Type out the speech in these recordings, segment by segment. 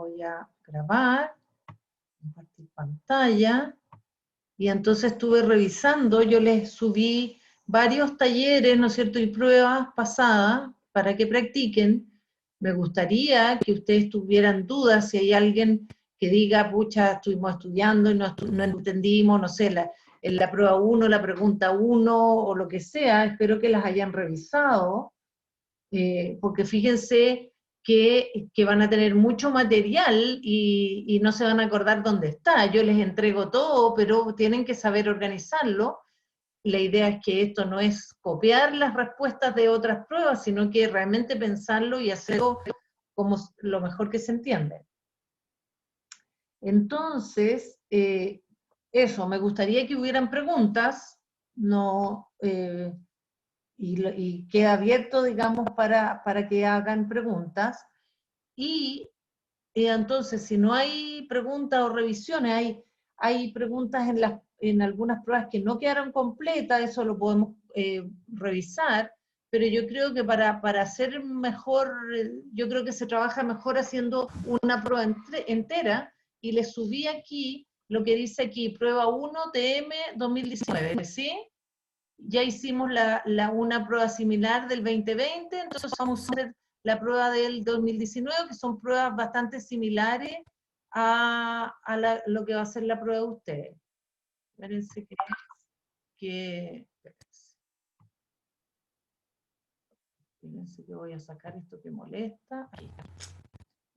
voy a grabar, compartir pantalla, y entonces estuve revisando, yo les subí varios talleres, ¿no es cierto?, y pruebas pasadas para que practiquen. Me gustaría que ustedes tuvieran dudas, si hay alguien que diga, pucha, estuvimos estudiando y no entendimos, no sé, en la prueba 1, la pregunta 1, o lo que sea, espero que las hayan revisado, porque fíjense que van a tener mucho material y no se van a acordar dónde está. Yo les entrego todo, pero tienen que saber organizarlo. La idea es que esto no es copiar las respuestas de otras pruebas, sino que realmente pensarlo y hacerlo como lo mejor que se entiende. Entonces, eso, me gustaría que hubieran preguntas, no, y queda abierto, digamos, para que hagan preguntas. Y entonces, si no hay preguntas o revisiones, hay preguntas en algunas pruebas que no quedaron completas, eso lo podemos revisar, pero yo creo que para hacer mejor, yo creo que se trabaja mejor haciendo una prueba entera, y le subí aquí lo que dice aquí, prueba 1 TM 2019, ¿sí? Ya hicimos una prueba similar del 2020, entonces vamos a hacer la prueba del 2019, que son pruebas bastante similares a lo que va a ser la prueba de ustedes. Espérense espérense que voy a sacar esto que molesta. Ahí.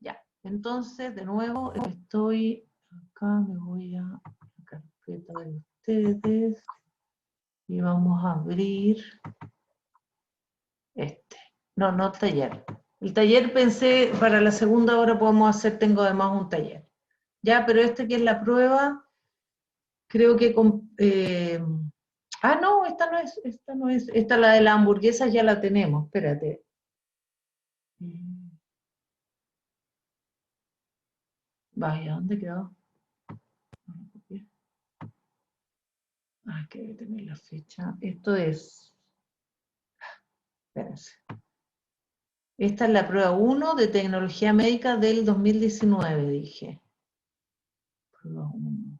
Ya, entonces, de nuevo, estoy acá, me voy a la carpeta de ustedes, y vamos a abrir no taller. El taller pensé, para la segunda hora podemos hacer, tengo además un taller. Ya, pero que es la prueba, creo que no, esta no es, esta la de la hamburguesa ya la tenemos, espérate. Vaya, ¿dónde quedó? Que debe tener la fecha. Esto es, espérense. Esta es la prueba 1 de tecnología médica del 2019, dije. Prueba 1.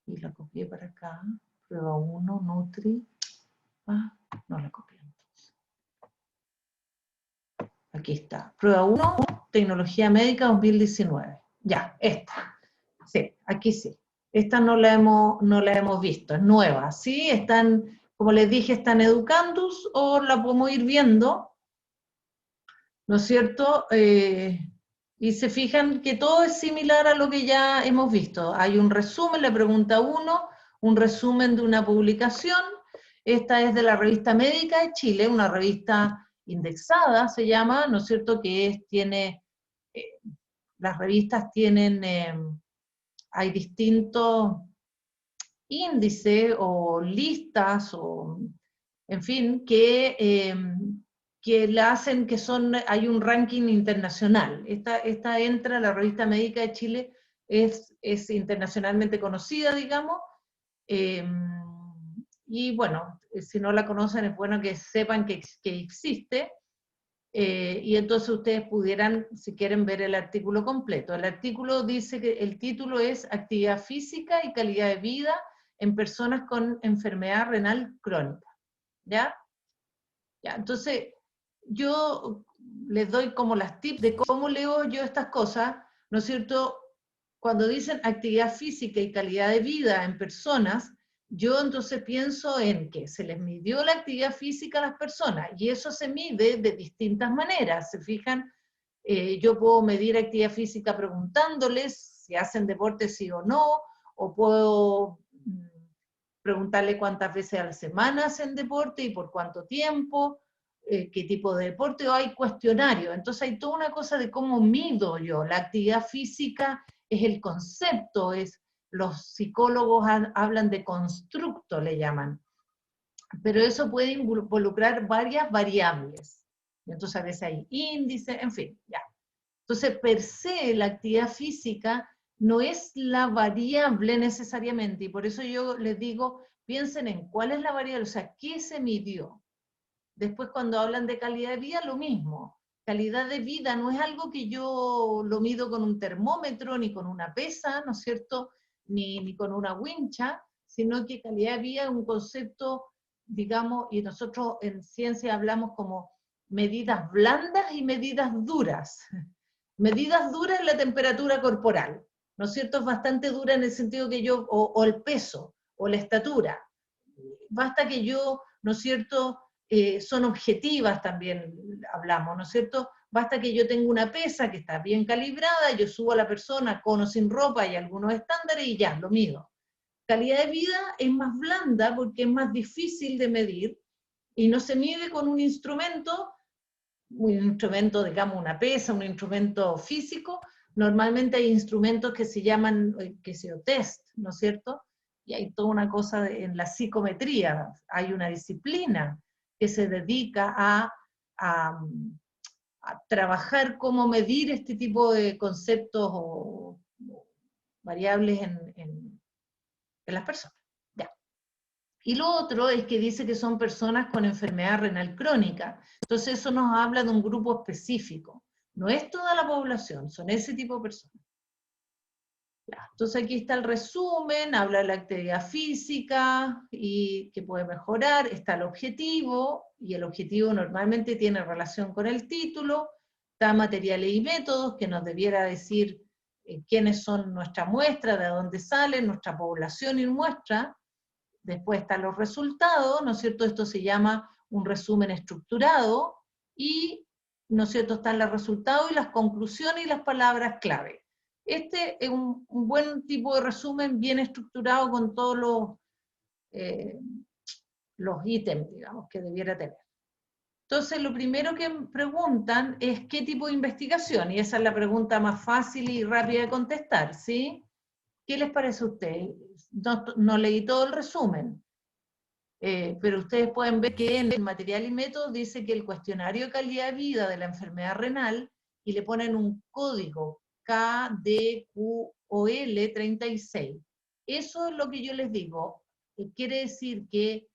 Y la copié para acá. Prueba 1, Nutri. No la copié entonces. Aquí está. Prueba 1, tecnología médica 2019. Ya, esta. Sí, aquí sí. Esta no la hemos visto, es nueva. Sí, están, como les dije, están Educandus, o la podemos ir viendo, ¿no es cierto? Y se fijan que todo es similar a lo que ya hemos visto. Hay un resumen, la pregunta 1, un resumen de una publicación. Esta es de la revista Médica de Chile, una revista indexada, se llama, ¿no es cierto? Las revistas tienen, hay distintos índices o listas, o en fin, que la hacen, hay un ranking internacional. Esta entra, la revista Médica de Chile es internacionalmente conocida, digamos, y bueno, si no la conocen es bueno que sepan que existe, y entonces ustedes pudieran, si quieren, ver el artículo completo. El artículo dice que el título es Actividad física y calidad de vida en personas con enfermedad renal crónica, ¿ya? Ya, entonces, yo les doy como las tips de cómo leo yo estas cosas, ¿no es cierto? Cuando dicen actividad física y calidad de vida en personas, yo entonces pienso en que se les midió la actividad física a las personas, y eso se mide de distintas maneras, ¿se fijan? Yo puedo medir actividad física preguntándoles si hacen deporte sí o no, o puedo preguntarle cuántas veces a la semana hacen deporte y por cuánto tiempo, qué tipo de deporte, o hay cuestionarios. Entonces hay toda una cosa de cómo mido yo. La actividad física es el concepto, los psicólogos hablan de constructo, le llaman. Pero eso puede involucrar varias variables. Entonces a veces hay índices, en fin, ya. Entonces, per se, la actividad física no es la variable necesariamente, y por eso yo les digo, piensen en cuál es la variable, o sea, qué se midió. Después, cuando hablan de calidad de vida, lo mismo. calidad de vida no es algo que yo lo mido con un termómetro, ni con una pesa, ¿no es cierto?, ni con una wincha, sino que calidad de vida es un concepto, digamos, y nosotros en ciencia hablamos como medidas blandas y medidas duras. Medidas duras es la temperatura corporal, ¿no es cierto? Es bastante dura en el sentido que yo, o el peso, o la estatura. Basta que yo, ¿no es cierto?, son objetivas también, hablamos, ¿no es cierto? Basta que yo tenga una pesa que está bien calibrada, yo subo a la persona con o sin ropa y algunos estándares y ya, lo mido. Calidad de vida es más blanda porque es más difícil de medir y no se mide con un instrumento, digamos una pesa, un instrumento físico. Normalmente hay instrumentos que se llaman, que se test, ¿no es cierto? Y hay toda una cosa en la psicometría, hay una disciplina que se dedica a, a trabajar cómo medir este tipo de conceptos o variables en las personas. Ya. Y lo otro es que dice que son personas con enfermedad renal crónica. Entonces eso nos habla de un grupo específico. No es toda la población, son ese tipo de personas. Ya. Entonces aquí está el resumen, habla de la actividad física y que puede mejorar, está el objetivo, y el objetivo normalmente tiene relación con el título, está materiales y métodos, que nos debiera decir quiénes son nuestra muestra, de dónde salen, nuestra población y muestra. Después están los resultados, ¿no es cierto? Esto se llama un resumen estructurado, y, ¿no es cierto?, están los resultados y las conclusiones y las palabras clave. Este es un buen tipo de resumen, bien estructurado con todos los ítems, digamos, que debiera tener. Entonces, lo primero que preguntan es qué tipo de investigación, y esa es la pregunta más fácil y rápida de contestar, ¿sí? ¿Qué les parece a ustedes? No leí todo el resumen, pero ustedes pueden ver que en el material y método dice que el cuestionario de calidad de vida de la enfermedad renal, y le ponen un código KDQOL 36. Eso es lo que yo les digo. Quiere decir que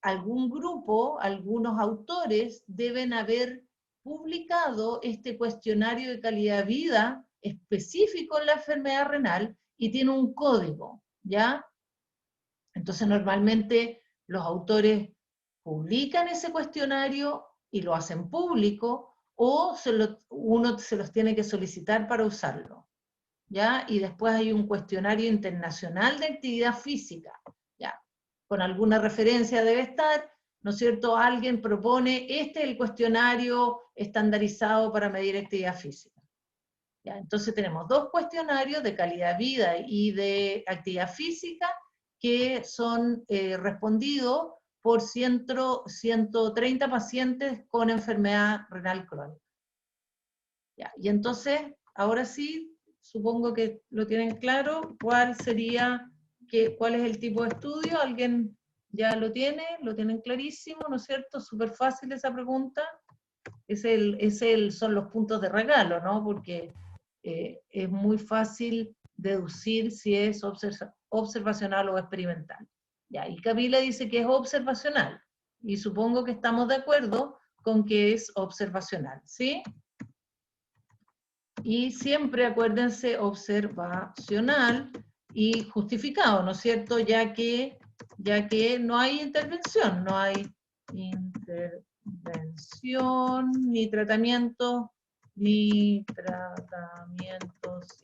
algún grupo, algunos autores deben haber publicado este cuestionario de calidad de vida específico en la enfermedad renal y tiene un código, ¿ya? Entonces normalmente los autores publican ese cuestionario y lo hacen público, o uno se los tiene que solicitar para usarlo, ¿ya? Y después hay un cuestionario internacional de actividad física, ¿ya? Con alguna referencia debe estar, ¿no es cierto? Alguien propone, este es el cuestionario estandarizado para medir actividad física. ¿Ya? Entonces tenemos dos cuestionarios de calidad de vida y de actividad física que son respondidos por 130 pacientes con enfermedad renal crónica. ¿Ya? Y entonces, ahora sí, supongo que lo tienen claro, cuál es el tipo de estudio. ¿Alguien ya lo tienen clarísimo, ¿no es cierto? Súper fácil esa pregunta. Son los puntos de regalo, ¿no? Porque es muy fácil deducir si es observacional o experimental. Ya, y Camila dice que es observacional, y supongo que estamos de acuerdo con que es observacional, ¿sí? Y siempre acuérdense, observacional y justificado, ¿no es cierto? Ya que no hay intervención, no hay intervención ni tratamientos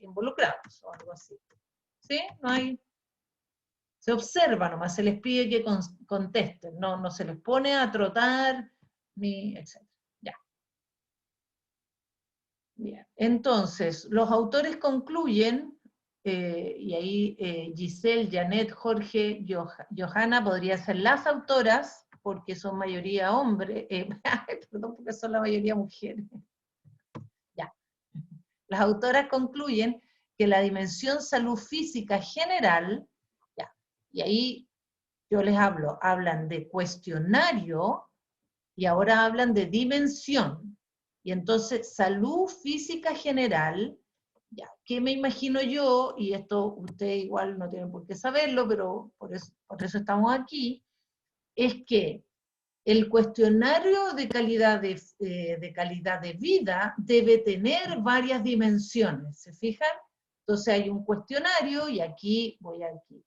involucrados o algo así. ¿Sí? No hay. Se observa nomás, se les pide que contesten, no se les pone a trotar, ni etc. Ya. Bien. Entonces, los autores concluyen, y ahí Giselle, Janet, Jorge, Johanna podrían ser las autoras, porque son mayoría hombres, perdón, porque son la mayoría mujeres. Ya. Las autoras concluyen que la dimensión salud física general, ya, y ahí yo les hablan de cuestionario, y ahora hablan de dimensión. Y entonces, salud física general, ya, ¿qué me imagino yo? Y esto ustedes igual no tienen por qué saberlo, pero por eso estamos aquí, es que el cuestionario de calidad de vida debe tener varias dimensiones, ¿se fijan? Entonces hay un cuestionario, y aquí, voy aquí.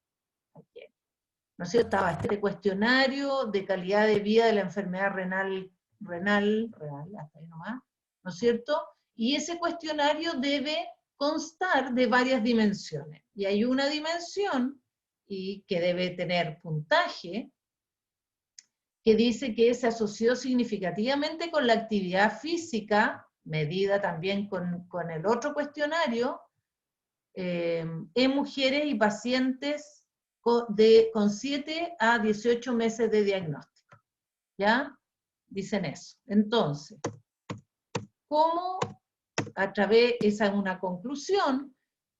¿No es cierto? Estaba este cuestionario de calidad de vida de la enfermedad renal, hasta ahí nomás, ¿no es cierto? Y ese cuestionario debe constar de varias dimensiones. Y hay una dimensión y que debe tener puntaje, que dice que se asoció significativamente con la actividad física, medida también con el otro cuestionario, en mujeres y pacientes con 7 a 18 meses de diagnóstico. ¿Ya? Dicen eso. Entonces, ¿cómo a través, esa es una conclusión,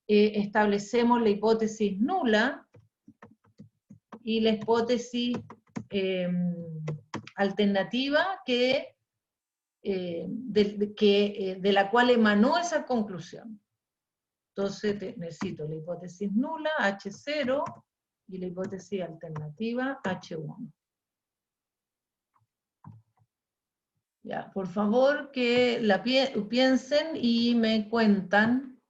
establecemos la hipótesis nula y la hipótesis alternativa de la cual emanó esa conclusión? Entonces necesito la hipótesis nula, H0, y la hipótesis alternativa, H1. Ya, por favor que la piensen y me cuentan,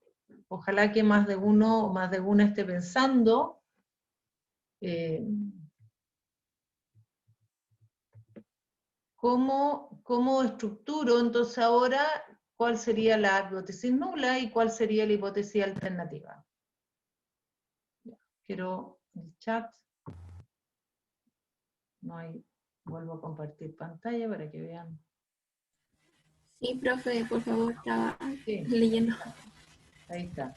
ojalá que más de uno o más de una esté pensando, cómo estructuro entonces ahora cuál sería la hipótesis nula y cuál sería la hipótesis alternativa. Ya, quiero el chat. No hay, vuelvo a compartir pantalla para que vean. Sí, profe, por favor, estaba Sí, leyendo. ahí está.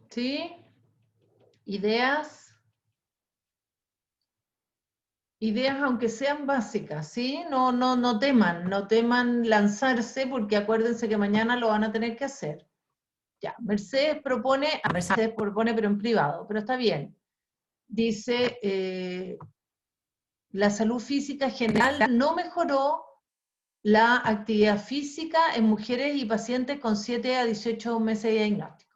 ¿Sí? Ideas. Ideas aunque sean básicas, ¿sí? No teman lanzarse porque acuérdense que mañana lo van a tener que hacer. Ya, Mercedes propone pero en privado, pero está bien. Dice, la salud física general no mejoró la actividad física en mujeres y pacientes con 7 a 18 meses de diagnóstico.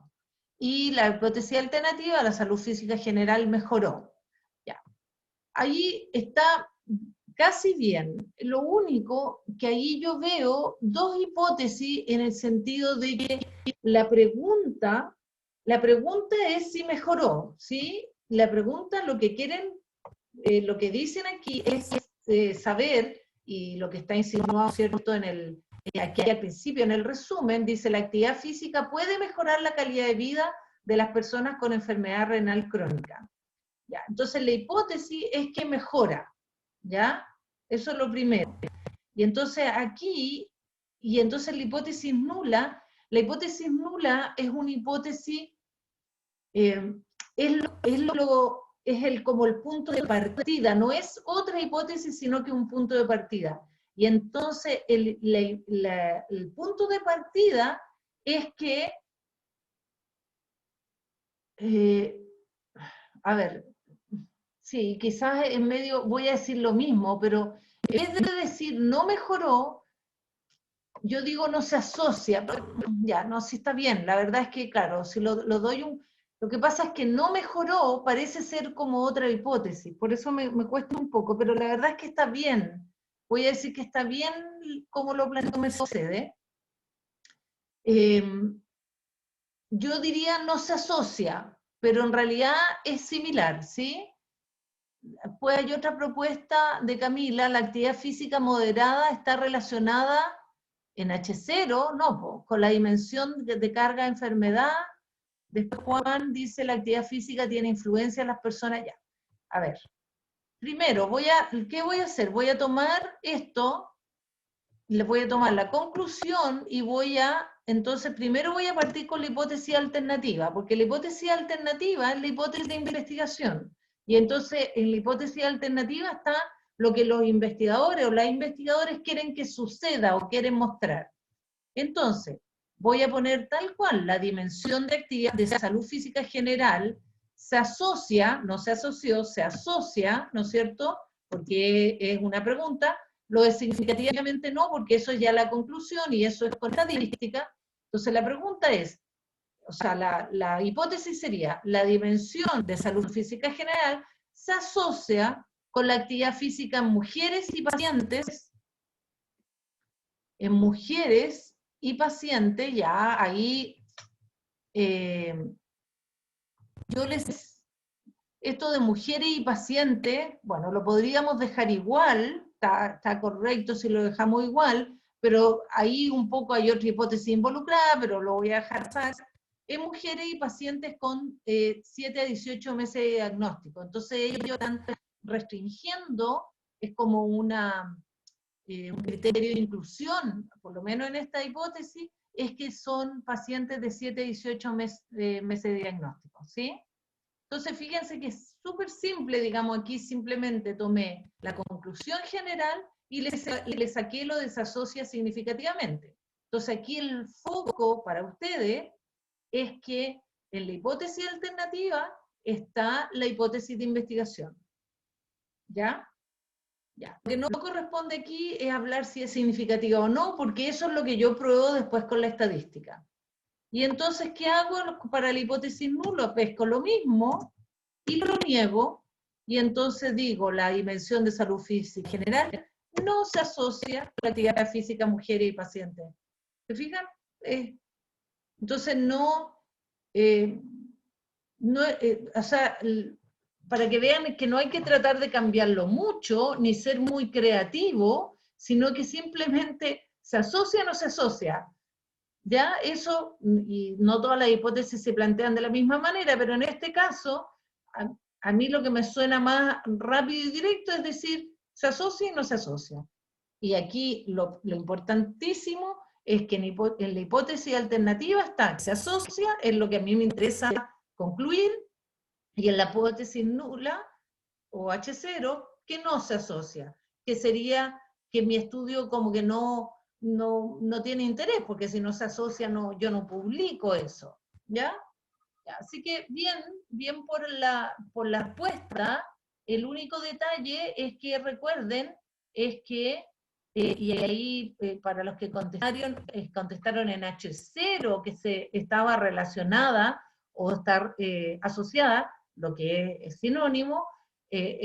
Y la hipótesis alternativa, la salud física general mejoró. Ya. Ahí está casi bien. Lo único que ahí yo veo dos hipótesis en el sentido de que la pregunta es si mejoró, ¿sí? La pregunta, lo que quieren, lo que dicen aquí es saber, y lo que está insinuado, ¿cierto?, aquí al principio, en el resumen, dice, la actividad física puede mejorar la calidad de vida de las personas con enfermedad renal crónica. ¿Ya? Entonces la hipótesis es que mejora, ¿ya? Eso es lo primero. Y entonces aquí, y entonces la hipótesis nula es una hipótesis, como el punto de partida, no es otra hipótesis, sino que un punto de partida. Y entonces el punto de partida es que, a ver, sí, quizás en medio voy a decir lo mismo, pero en vez de decir no mejoró, yo digo no se asocia. Ya, no, sí está bien. La verdad es que, claro, si lo doy lo que pasa es que no mejoró parece ser como otra hipótesis, por eso me cuesta un poco, pero la verdad es que está bien. Voy a decir que está bien como lo planteó Mercedes. Yo diría no se asocia, pero en realidad es similar, ¿sí? Pues hay otra propuesta de Camila, la actividad física moderada está relacionada en H0, no, con la dimensión de carga de enfermedad. Después Juan dice la actividad física tiene influencia en las personas. Ya, a ver, primero, ¿qué voy a hacer? Voy a tomar esto, le voy a tomar la conclusión y entonces primero voy a partir con la hipótesis alternativa, porque la hipótesis alternativa es la hipótesis de investigación. Y entonces en la hipótesis alternativa está lo que los investigadores o las investigadores quieren que suceda o quieren mostrar. Entonces, voy a poner tal cual la dimensión de actividad de salud física general se asocia, no se asoció, se asocia, ¿no es cierto? Porque es una pregunta, lo de significativamente no, porque eso es ya la conclusión y eso es con estadística. Entonces la pregunta es, o sea, la hipótesis sería, la dimensión de salud física general se asocia con la actividad física en mujeres y pacientes, ya ahí esto de mujeres y pacientes, bueno, lo podríamos dejar igual, está correcto si lo dejamos igual, pero ahí un poco hay otra hipótesis involucrada, pero lo voy a dejar pasar, en mujeres y pacientes con 7 a 18 meses de diagnóstico. Entonces ellos están restringiendo, es como un criterio de inclusión, por lo menos en esta hipótesis, es que son pacientes de 7 a 18 meses de diagnóstico, ¿sí? Entonces, fíjense que es súper simple, digamos, aquí simplemente tomé la conclusión general y le saqué lo desasocia significativamente. Entonces, aquí el foco para ustedes es que en la hipótesis alternativa está la hipótesis de investigación. ¿Ya? Ya. Lo que no corresponde aquí es hablar si es significativa o no, porque eso es lo que yo pruebo después con la estadística. Y entonces, ¿qué hago para la hipótesis nula? Pesco lo mismo y lo niego, y entonces digo, la dimensión de salud física general no se asocia con la actividad física mujeres y pacientes. ¿Se fijan? Entonces eh, o sea, para que vean que no hay que tratar de cambiarlo mucho, ni ser muy creativo, sino que simplemente se asocia o no se asocia. Ya eso, y no todas las hipótesis se plantean de la misma manera, pero en este caso, a mí lo que me suena más rápido y directo es decir, se asocia y no se asocia. Y aquí lo importantísimo es que en la hipótesis alternativa está, se asocia, es lo que a mí me interesa concluir, y en la hipótesis nula, o H0, que no se asocia, que sería que mi estudio como que no tiene interés, porque si no se asocia, yo no publico eso, ¿ya? Así que bien por la respuesta. El único detalle es que recuerden, es que, y ahí para los que contestaron en H0, que se estaba relacionada o estar asociada, lo que es sinónimo,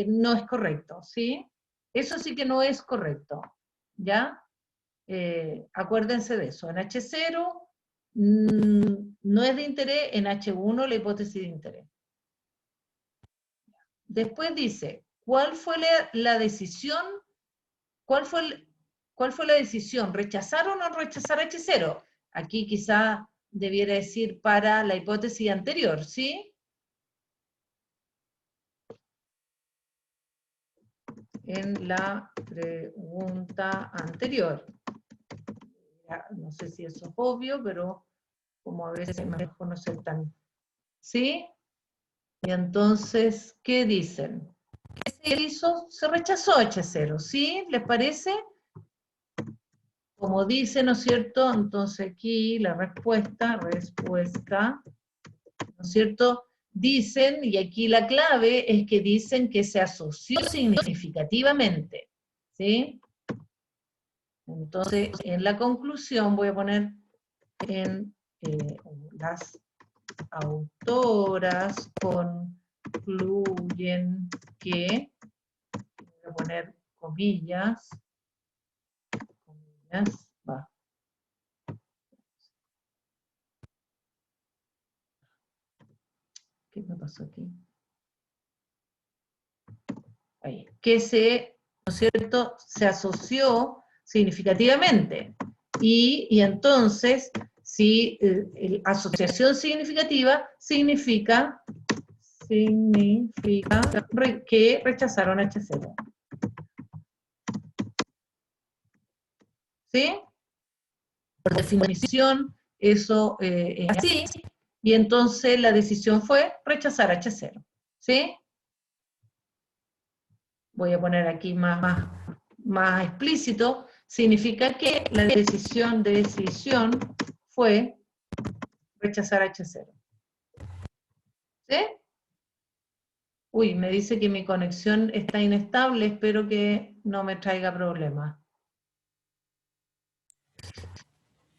no es correcto, ¿sí? Eso sí que no es correcto, ¿ya? Acuérdense de eso. En H0 no es de interés, en H1 la hipótesis de interés. Después dice, ¿cuál fue la decisión? ¿Cuál fue la decisión? ¿Rechazar o no rechazar H0? Aquí quizá debiera decir para la hipótesis anterior, ¿sí? En la pregunta anterior. No sé si eso es obvio, pero como a veces es mejor no ser tan... ¿Sí? Y entonces, ¿qué dicen? ¿Qué se hizo? Se rechazó H0, ¿sí? ¿Les parece? Como dice, ¿no es cierto? Entonces aquí la respuesta, ¿no es cierto? Dicen, y aquí la clave es que dicen que se asoció significativamente, ¿sí? Entonces, en la conclusión voy a poner en las autoras concluyen que, voy a poner comillas, va. ¿Qué me pasó aquí? ahí, que se, ¿no es cierto?, se asoció significativamente. Y entonces, si asociación significativa significa que rechazaron H0. ¿Sí? Por definición, eso es así, y entonces la decisión fue rechazar H0. ¿Sí? Voy a poner aquí más explícito, significa que la decisión fue rechazar H0. ¿Sí? Uy, me dice que mi conexión está inestable, espero que no me traiga problemas.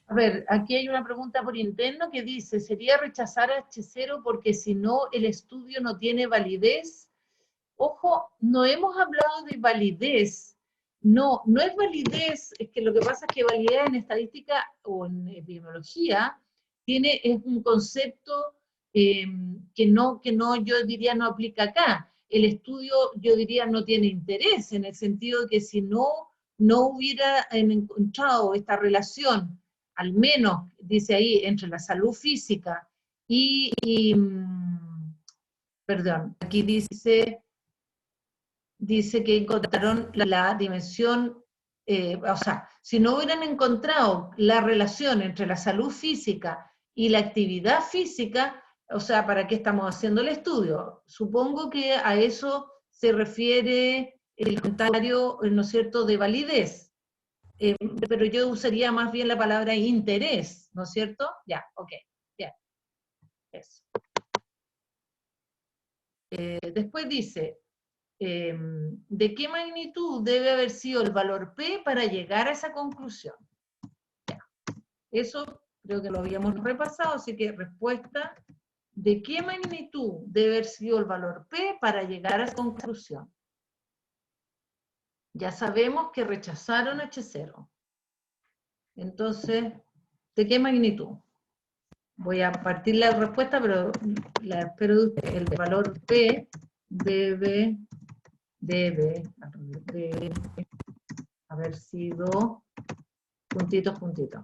A ver, aquí hay una pregunta por interno que dice, ¿sería rechazar H0 porque si no el estudio no tiene validez? Ojo, no hemos hablado de validez. No, no es validez, es que lo que pasa es que validez en estadística o en epidemiología es un concepto que no, yo diría no aplica acá. El estudio, yo diría, no tiene interés, en el sentido de que si no hubiera encontrado esta relación, al menos, dice ahí, entre la salud física perdón, aquí dice que encontraron la dimensión, o sea, si no hubieran encontrado la relación entre la salud física y la actividad física, o sea, ¿para qué estamos haciendo el estudio? Supongo que a eso se refiere el comentario, ¿no es cierto?, de validez. Pero yo usaría más bien la palabra interés, ¿no es cierto? Ya, ok, bien. Eso. Después dice, ¿de qué magnitud debe haber sido el valor P para llegar a esa conclusión? Ya. Eso creo que lo habíamos repasado, así que respuesta, ¿de qué magnitud debe haber sido el valor P para llegar a esa conclusión? Ya sabemos que rechazaron H0. Entonces, ¿de qué magnitud? Voy a partir la respuesta, pero la espero de usted. El valor P debe haber sido puntito.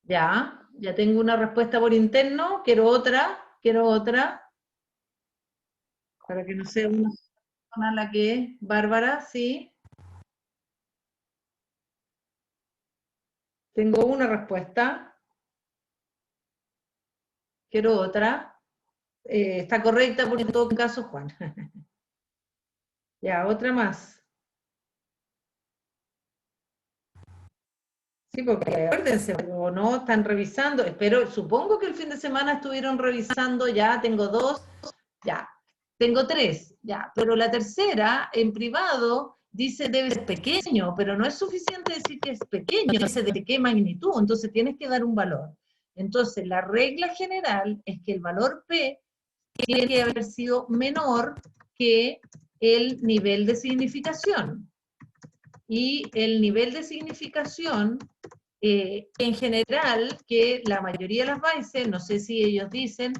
Ya tengo una respuesta por interno, quiero otra, para que no sea una persona la que es. Bárbara, sí. Tengo una respuesta. Quiero otra. Está correcta, porque en todo caso, Juan. Ya, otra más. Sí, porque acuérdense, o no, están revisando, supongo que el fin de semana estuvieron revisando, ya tengo 2, ya, tengo 3, ya, pero la tercera, en privado, dice debe ser pequeño, pero no es suficiente decir que es pequeño, dice de qué magnitud, entonces tienes que dar un valor. Entonces, la regla general es que el valor P tiene que haber sido menor que el nivel de significación. Y el nivel de significación, en general, que la mayoría de las veces, no sé si ellos dicen,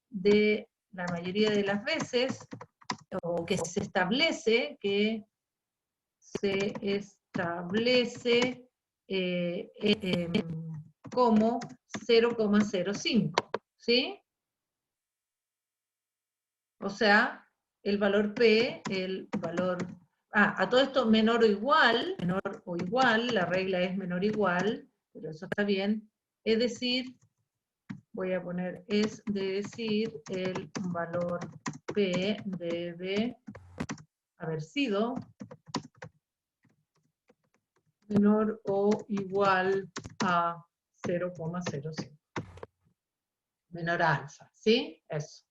de la mayoría de las veces, o que se establece, como 0,05, ¿sí? O sea, el valor P, a todo esto menor o igual, la regla es menor o igual, pero eso está bien, es decir, voy a poner, es decir, el valor P debe haber sido menor o igual a 0,05. Menor a alfa, ¿sí? Eso.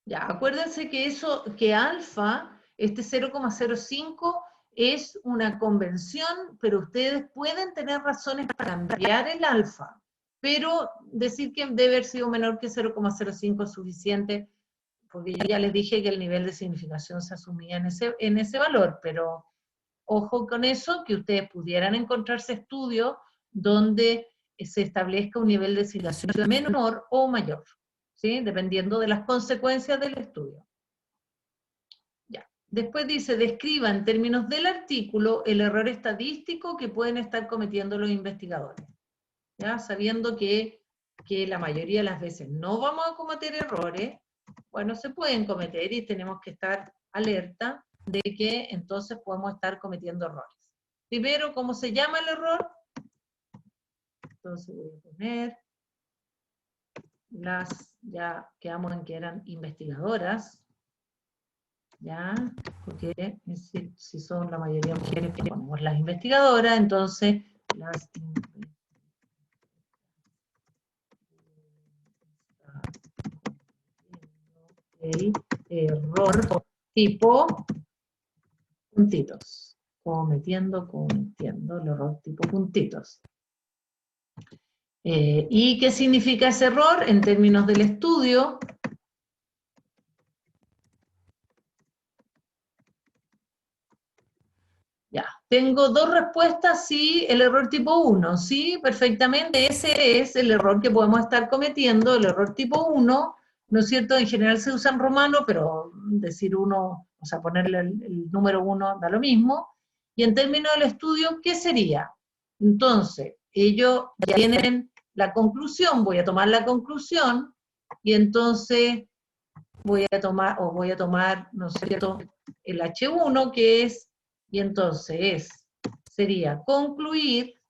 Ya, acuérdense que alfa, este 0,05 es una convención, pero ustedes pueden tener razones para cambiar el alfa, pero decir que debe haber sido menor que 0,05 es suficiente, porque yo ya les dije que el nivel de significación se asumía en ese valor, pero ojo con eso, que ustedes pudieran encontrarse estudios donde se establezca un nivel de significación menor o mayor, ¿sí? Dependiendo de las consecuencias del estudio. Ya. Después dice, describa en términos del artículo el error estadístico que pueden estar cometiendo los investigadores. ¿Ya? Sabiendo que la mayoría de las veces no vamos a cometer errores, bueno, se pueden cometer y tenemos que estar alerta de que entonces podemos estar cometiendo errores. Primero, ¿cómo se llama el error? Entonces voy a poner ya quedamos en que eran investigadoras, ya, porque si son la mayoría mujeres, ponemos las investigadoras, entonces las el error tipo puntitos, cometiendo el error tipo puntitos. ¿Y qué significa ese error en términos del estudio? Ya, tengo dos respuestas, sí, el error tipo 1, sí, perfectamente, ese es el error que podemos estar cometiendo, el error tipo 1, ¿no es cierto? En general se usa en romano, pero decir 1, o sea, ponerle el número 1 da lo mismo. Y en términos del estudio, ¿qué sería? Entonces, ellos ya tienen la conclusión, voy a tomar la conclusión, y entonces voy a tomar, ¿no es cierto?, el H1, que es, y entonces sería concluir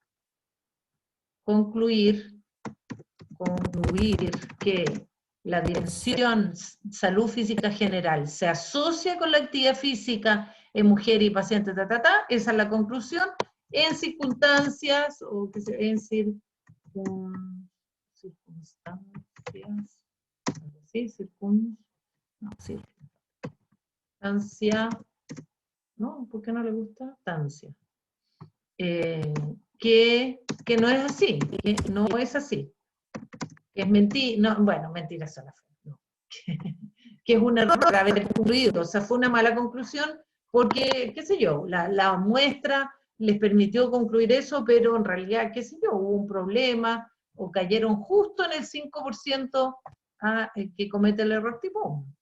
que la Dirección Salud Física General se asocia con la actividad física en mujeres y pacientes, esa es la conclusión, en circunstancias, o que se, en circunstancias, ¿sí? Circunstancia, ¿no? ¿Por qué no le gusta? Tancia. Que no es así, que no es así. Que es mentira, no, bueno, mentira sola fe, no. Que es un error haber concluido, o sea, fue una mala conclusión porque, qué sé yo, la muestra les permitió concluir eso, pero en realidad, qué sé yo, hubo un problema, o cayeron justo en el 5% que comete el error tipo 1.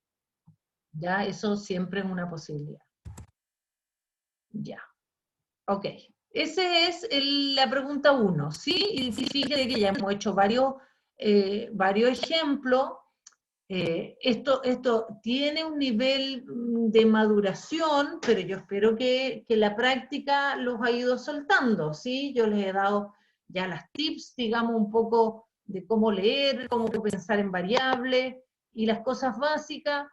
Ya, eso siempre es una posibilidad. Ya. Ok. Esa es la pregunta 1, ¿sí? Y fíjate que ya hemos hecho varios ejemplos. Esto tiene un nivel de maduración, pero yo espero que la práctica los ha ido soltando, ¿sí? Yo les he dado ya las tips, digamos, un poco de cómo leer, cómo pensar en variables y las cosas básicas.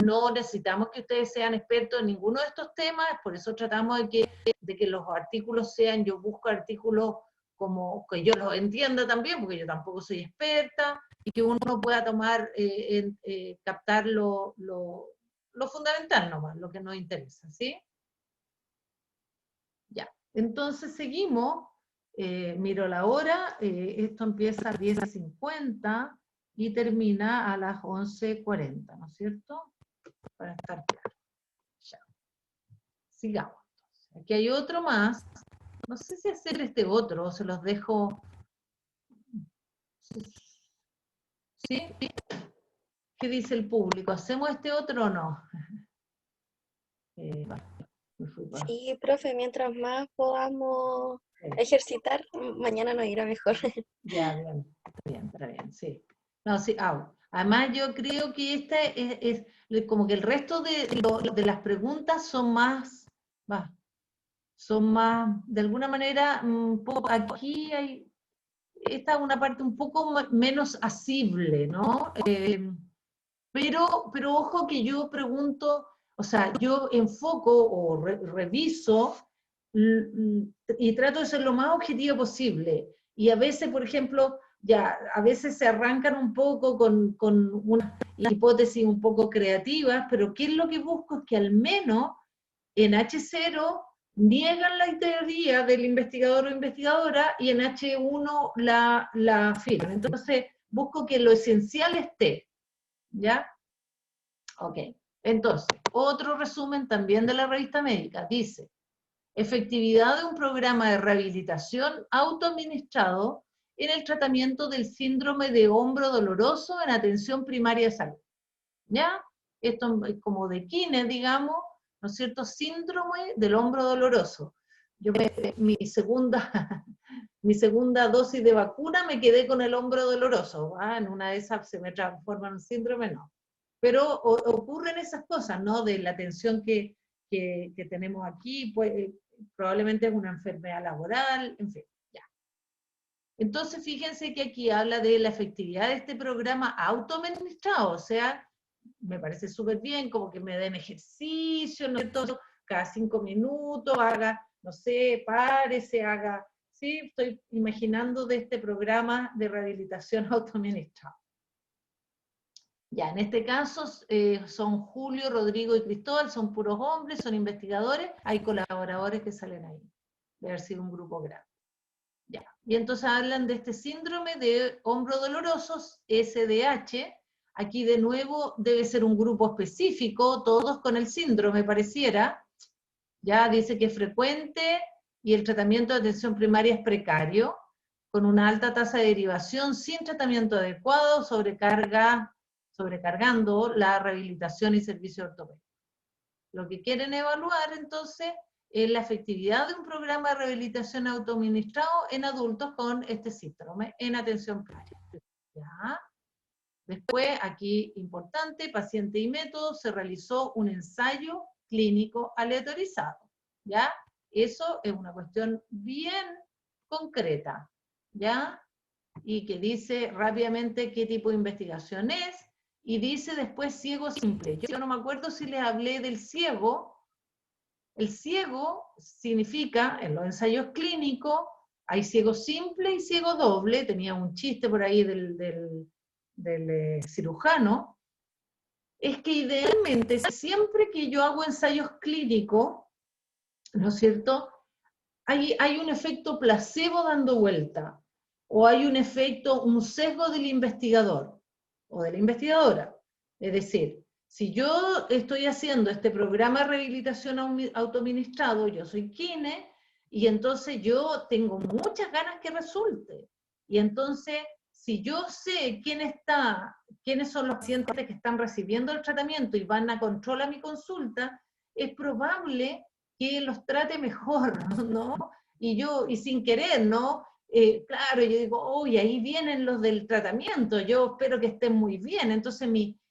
No necesitamos que ustedes sean expertos en ninguno de estos temas, por eso tratamos de que los artículos sean, yo busco artículos como que yo los entienda también, porque yo tampoco soy experta, y que uno pueda tomar, captar lo fundamental nomás, lo que nos interesa, ¿sí? Ya, entonces seguimos, miro la hora, esto empieza a 10:50 y termina a las 11:40, ¿no es cierto? Para estar claro. Ya. Sigamos. Aquí hay otro más, no sé si hacer este otro, se los dejo. ¿Sí? ¿Qué dice el público? ¿Hacemos este otro o no? Sí, profe, mientras más podamos ejercitar, mañana nos irá mejor. Ya, está bien, sí. No, sí, además yo creo que esta es como que el resto de las preguntas son más, de alguna manera, aquí hay, esta es una parte un poco menos asible, ¿no? Pero ojo que yo pregunto, o sea, yo enfoco o reviso y trato de ser lo más objetivo posible. Y a veces, por ejemplo, a veces se arrancan un poco con unas hipótesis un poco creativas, pero ¿qué es lo que busco? Es que al menos en H0 niegan la teoría del investigador o investigadora y en H1 la afirman. Entonces, busco que lo esencial esté. ¿Ya? Ok. Entonces, otro resumen también de la revista médica. Dice, efectividad de un programa de rehabilitación autoadministrado en el tratamiento del síndrome de hombro doloroso en atención primaria de salud. ¿Ya? Esto es como de Kine, digamos, ¿no es cierto? Síndrome del hombro doloroso. Mi segunda dosis de vacuna me quedé con el hombro doloroso. En una de esas se me transforma en un síndrome, no. Pero ocurren esas cosas, ¿no? De la tensión que tenemos aquí, pues probablemente es una enfermedad laboral, en fin, ya. Entonces, fíjense que aquí habla de la efectividad de este programa autoadministrado, o sea, me parece súper bien, como que me den ejercicio, ¿no? Todo, cada 5 minutos, haga, no sé, párese, haga, sí, estoy imaginando de este programa de rehabilitación autoadministrado. Ya, en este caso son Julio, Rodrigo y Cristóbal, son puros hombres, son investigadores, hay colaboradores que salen ahí, debe haber sido un grupo grande. Ya. Y entonces hablan de este síndrome de hombro dolorosos, SDH, aquí de nuevo debe ser un grupo específico, todos con el síndrome pareciera, ya dice que es frecuente y el tratamiento de atención primaria es precario, con una alta tasa de derivación sin tratamiento adecuado, sobrecargando la rehabilitación y servicio ortopédico. Lo que quieren evaluar entonces es la efectividad de un programa de rehabilitación autoadministrado en adultos con este síndrome en atención primaria. ¿Ya? Después, aquí importante, paciente y método, se realizó un ensayo clínico aleatorizado. ¿Ya? Eso es una cuestión bien concreta, ¿ya? Y que dice rápidamente qué tipo de investigación es, y dice después ciego simple. Yo no me acuerdo si les hablé del ciego. El ciego significa, en los ensayos clínicos, hay ciego simple y ciego doble, tenía un chiste por ahí del cirujano, es que idealmente siempre que yo hago ensayos clínicos, ¿no es cierto?, hay un efecto placebo dando vuelta, o hay un efecto, un sesgo del investigador, o de la investigadora. Es decir, si yo estoy haciendo este programa de rehabilitación autoadministrado, yo soy Kine, y entonces yo tengo muchas ganas que resulte. Y entonces, si yo sé quiénes son los pacientes que están recibiendo el tratamiento y van a controlar mi consulta, es probable que los trate mejor, ¿no? Y sin querer, ¿no? Claro, yo digo, uy, ahí vienen los del tratamiento, yo espero que estén muy bien. Entonces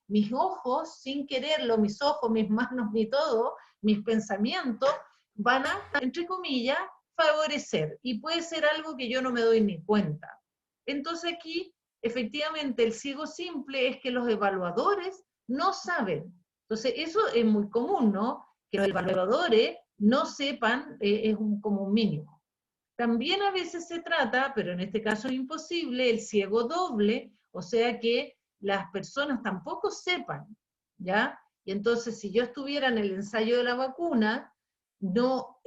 mis ojos, sin quererlo, mis ojos, mis manos, mi todo, mis pensamientos, van a, entre comillas, favorecer. Y puede ser algo que yo no me doy ni cuenta. Entonces aquí, efectivamente, el ciego simple es que los evaluadores no saben. Entonces eso es muy común, ¿no? Que los evaluadores no sepan, como un mínimo. También a veces se trata, pero en este caso es imposible, el ciego doble, o sea que las personas tampoco sepan, ¿ya? Y entonces si yo estuviera en el ensayo de la vacuna, no,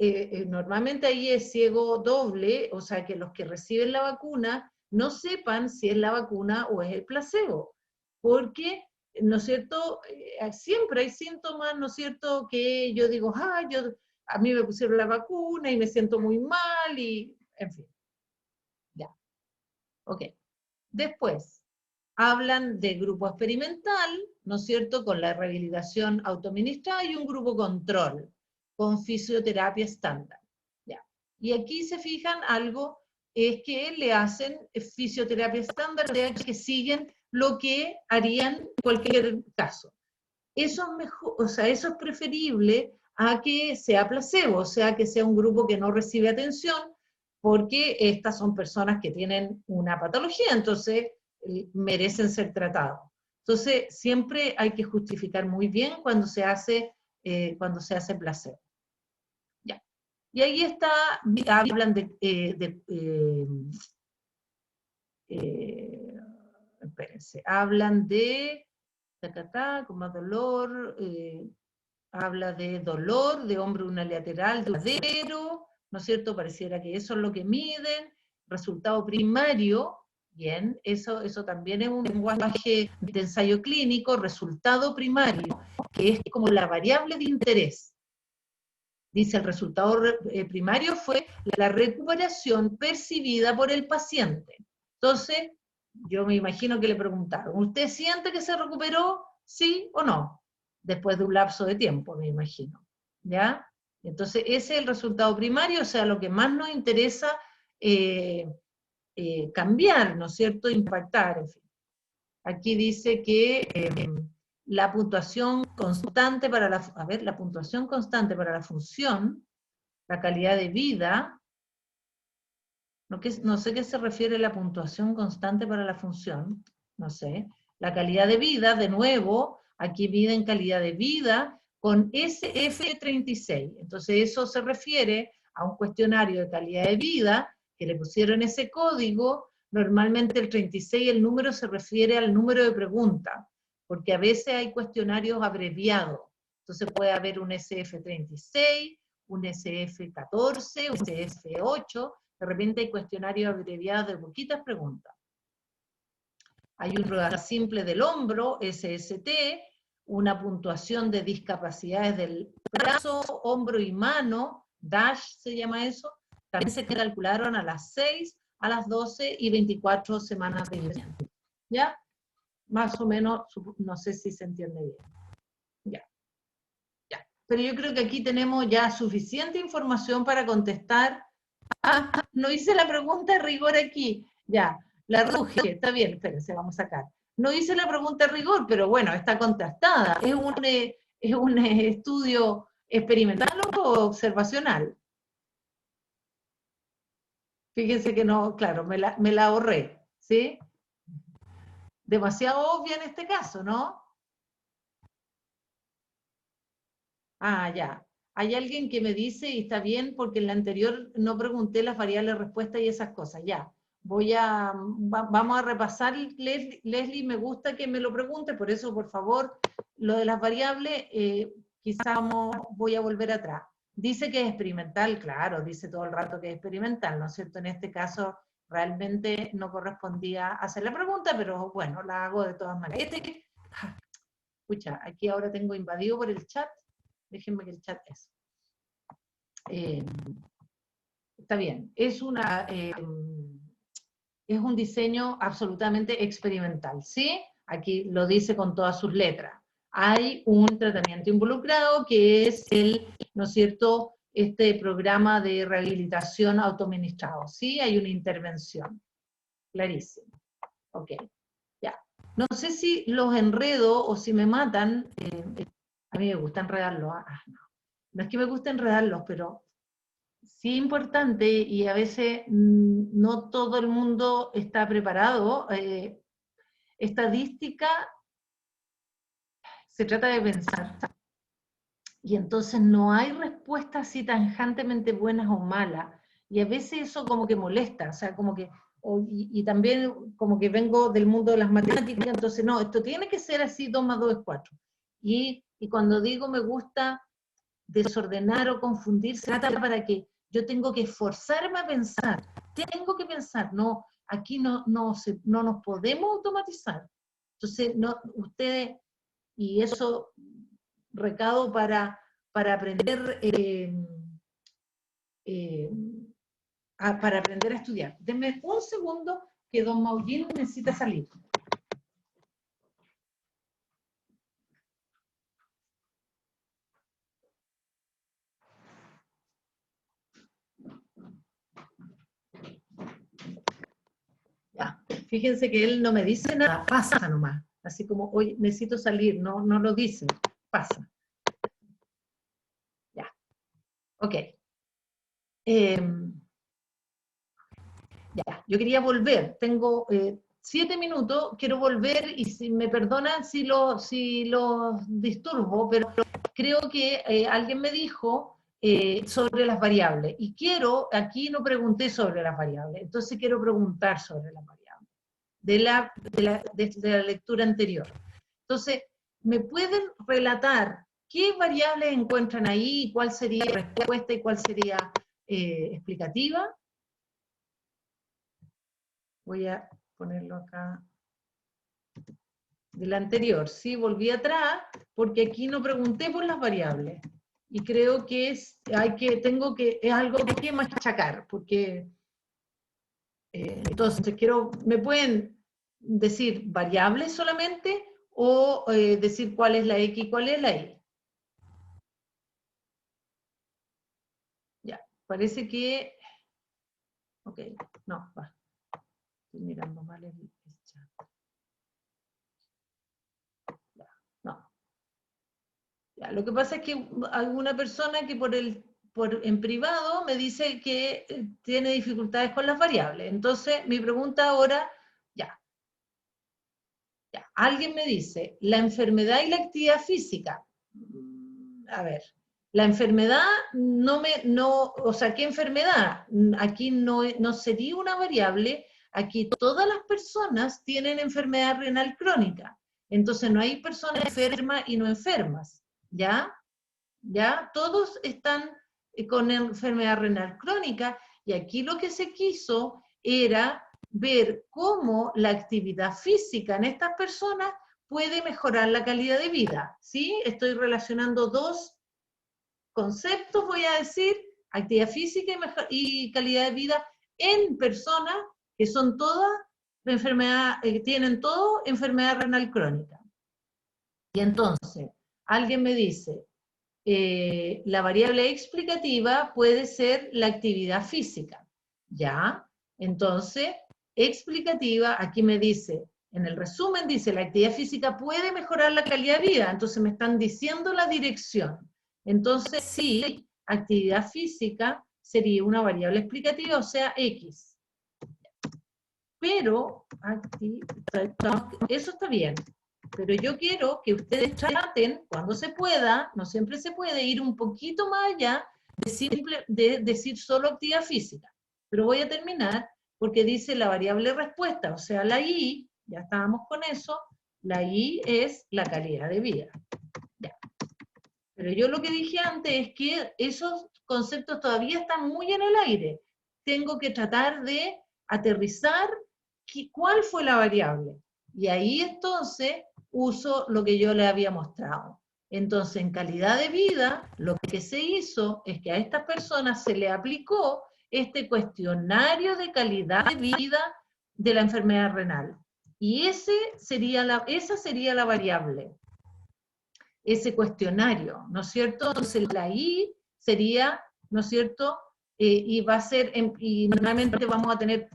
normalmente ahí es ciego doble, o sea que los que reciben la vacuna no sepan si es la vacuna o es el placebo, porque, ¿no es cierto?, siempre hay síntomas, ¿no es cierto?, que yo digo, a mí me pusieron la vacuna y me siento muy mal y, en fin. Ya. Ok. Después, hablan de grupo experimental, ¿no es cierto?, con la rehabilitación autoadministrada y un grupo control, con fisioterapia estándar. Ya. Y aquí se fijan algo, es que le hacen fisioterapia estándar, de que siguen lo que harían en cualquier caso. Eso es mejor, o sea, eso es preferible a que sea placebo, o sea, que sea un grupo que no recibe atención, porque estas son personas que tienen una patología, entonces merecen ser tratados. Entonces, siempre hay que justificar muy bien cuando se hace placebo. Ya. Y ahí está, hablan espérense, hablan de como dolor, habla de dolor, de hombro unilateral, duradero, ¿no es cierto? Pareciera que eso es lo que miden. Resultado primario, bien, eso también es un lenguaje de ensayo clínico, resultado primario, que es como la variable de interés. Dice, el resultado primario fue la recuperación percibida por el paciente. Entonces, yo me imagino que le preguntaron, ¿usted siente que se recuperó? ¿Sí o no? Después de un lapso de tiempo, me imagino. ¿Ya? Entonces, ese es el resultado primario, o sea, lo que más nos interesa cambiar, ¿no es cierto? Impactar, en fin. Aquí dice que la puntuación constante para la puntuación constante para la función, la calidad de vida, no sé qué se refiere la puntuación constante para la función, no sé. La calidad de vida, de nuevo, aquí miden calidad de vida con SF36. Entonces eso se refiere a un cuestionario de calidad de vida que le pusieron ese código. Normalmente el 36, el número se refiere al número de preguntas, porque a veces hay cuestionarios abreviados. Entonces puede haber un SF36, un SF14, un SF8, de repente hay cuestionarios abreviados de poquitas preguntas. Hay un prueba simple del hombro, SST, una puntuación de discapacidades del brazo, hombro y mano, DASH se llama eso, también se calcularon a las 6, a las 12 y 24 semanas de inversión. ¿Ya? Más o menos, no sé si se entiende bien. Ya. Ya. Pero yo creo que aquí tenemos ya suficiente información para contestar. Ah, no hice la pregunta de rigor aquí. Ya, la RUGE, está bien, espérense, vamos a sacar. No hice la pregunta de rigor, pero bueno, está contrastada. ¿Es un estudio experimental o observacional? Fíjense que no, claro, me la ahorré, ¿sí? Demasiado obvia en este caso, ¿no? Ah, ya. Hay alguien que me dice, y está bien, porque en la anterior no pregunté las variables de respuesta y esas cosas, ya. Vamos a repasar, Leslie, me gusta que me lo pregunte, por eso, por favor, lo de las variables, quizá voy a volver atrás. Dice que es experimental, claro, dice todo el rato que es experimental, ¿no es cierto? En este caso, realmente no correspondía hacer la pregunta, pero bueno, la hago de todas maneras. Escucha, aquí ahora tengo invadido por el chat. Déjenme que el chat es. Está bien, es un diseño absolutamente experimental, ¿sí? Aquí lo dice con todas sus letras. Hay un tratamiento involucrado que es ¿no es cierto?, este programa de rehabilitación autoadministrado, ¿sí? Hay una intervención. Clarísimo. Ok, ya. No sé si los enredo o si me matan. A mí me gusta enredarlos. No. No es que me guste enredarlos, pero sí importante, y a veces no todo el mundo está preparado. Estadística se trata de pensar, y entonces no hay respuestas así tajantemente buenas o malas, y a veces eso como que molesta, o sea, como que, y también como que vengo del mundo de las matemáticas, entonces no, esto tiene que ser así, 2 más 2 es 4. Y cuando digo me gusta desordenar o confundir, se trata para que yo tengo que esforzarme a pensar, tengo que pensar, no, aquí no nos podemos automatizar. Entonces, no, ustedes, y eso recado para aprender para aprender a estudiar. Denme un segundo que don Maullín necesita salir. Ya, fíjense que él no me dice nada, pasa nomás. Así como, oye, necesito salir, no lo dice, pasa. Ya, ok. Ya, yo quería volver, tengo 7 minutos, quiero volver y si me perdonan si los disturbo, pero creo que alguien me dijo sobre las variables y aquí no pregunté sobre las variables, entonces quiero preguntar sobre las variables de la lectura anterior. Entonces, ¿me pueden relatar qué variables encuentran ahí, cuál sería respuesta y cuál sería explicativa? Voy a ponerlo acá. Del anterior, sí, volví atrás, porque aquí no pregunté por las variables. Y creo que es algo que hay que machacar, porque Entonces, ¿me pueden decir variables solamente o decir cuál es la X y cuál es la Y? Ya, parece que... Ok, no, va. Estoy mirando mal el chat. Ya, no. Ya, lo que pasa es que alguna persona que en privado me dice que tiene dificultades con las variables. Entonces, mi pregunta ahora, ya, alguien me dice, la enfermedad y la actividad física. A ver, la enfermedad o sea, ¿qué enfermedad? Aquí no sería una variable, aquí todas las personas tienen enfermedad renal crónica. Entonces no hay personas enfermas y no enfermas, ¿ya? ¿Ya? Todos están con enfermedad renal crónica y aquí lo que se quiso era ver cómo la actividad física en estas personas puede mejorar la calidad de vida, ¿sí? Estoy relacionando dos conceptos, voy a decir, actividad física y calidad de vida en personas que son todas tienen todo enfermedad renal crónica. Y entonces, alguien me dice, la variable explicativa puede ser la actividad física, ¿ya? Entonces, explicativa, aquí me dice, en el resumen dice, la actividad física puede mejorar la calidad de vida, entonces me están diciendo la dirección. Entonces, sí, actividad física sería una variable explicativa, o sea, X. Pero, eso está bien. Pero yo quiero que ustedes traten, cuando se pueda, no siempre se puede, ir un poquito más allá de decir solo actividad física. Pero voy a terminar porque dice la variable respuesta, o sea, la I, ya estábamos con eso, la I es la calidad de vida. Ya. Pero yo lo que dije antes es que esos conceptos todavía están muy en el aire. Tengo que tratar de aterrizar cuál fue la variable. Y ahí entonces uso lo que yo le había mostrado. Entonces, en calidad de vida, lo que se hizo es que a estas personas se le aplicó este cuestionario de calidad de vida de la enfermedad renal. Y esa sería la variable, ese cuestionario, ¿no es cierto? Entonces, la I sería, ¿no es cierto? Y va a ser, y normalmente vamos a tener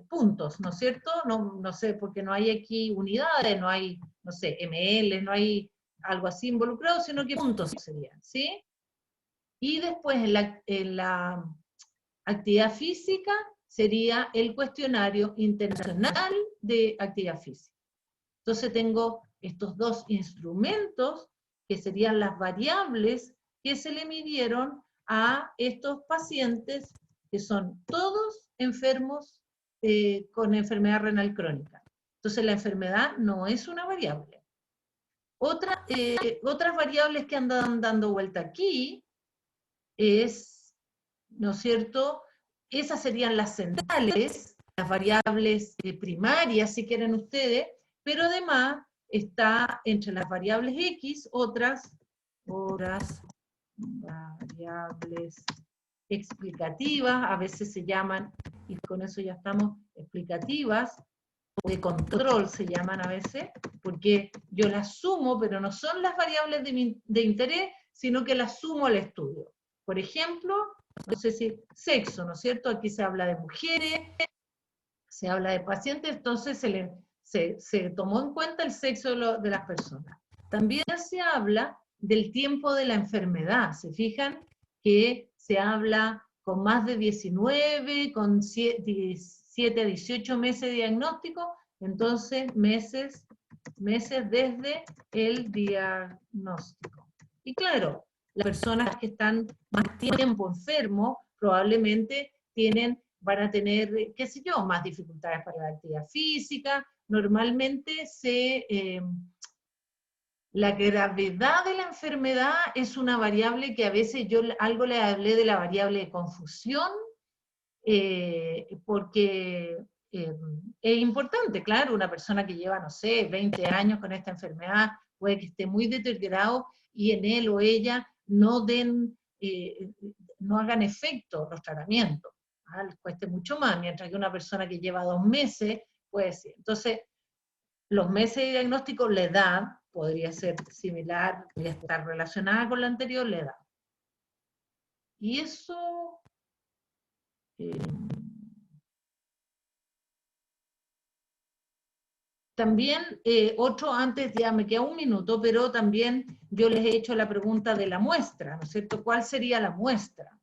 puntos, ¿no es cierto? No sé, porque no hay aquí unidades, no hay, no sé, ml, no hay algo así involucrado, sino que puntos serían, ¿sí? Y después en la actividad física sería el cuestionario internacional de actividad física. Entonces tengo estos dos instrumentos que serían las variables que se le midieron a estos pacientes que son todos enfermos con enfermedad renal crónica. Entonces la enfermedad no es una variable. Otras variables que andan dando vuelta aquí es, ¿no es cierto? Esas serían las centrales, las variables primarias, si quieren ustedes, pero además está entre las variables X otras variables explicativas, a veces se llaman, y con eso ya estamos, explicativas, o de control se llaman a veces, porque yo las sumo, pero no son las variables de interés, sino que las sumo al estudio. Por ejemplo, no sé si sexo, ¿no es cierto? Aquí se habla de mujeres, se habla de pacientes, entonces se tomó en cuenta el sexo de las personas. También se habla del tiempo de la enfermedad, ¿se fijan? Que se habla con más de 19, con 7 a 18 meses de diagnóstico, entonces meses desde el diagnóstico. Y claro, las personas que están más tiempo enfermos probablemente van a tener, qué sé yo, más dificultades para la actividad física. Normalmente la gravedad de la enfermedad es una variable que a veces yo algo le hablé de la variable de confusión, porque es importante, claro, una persona que lleva, no sé, 20 años con esta enfermedad, puede que esté muy deteriorado y en él o ella no hagan efecto los tratamientos. les cueste mucho más, mientras que una persona que lleva 2 meses, puede ser. Entonces, los meses de diagnóstico, la edad, podría ser similar, podría estar relacionada con la anterior, la edad. Y eso... también, otro antes, ya me queda un minuto, pero también yo les he hecho la pregunta de la muestra, ¿no es cierto? ¿Cuál sería la muestra?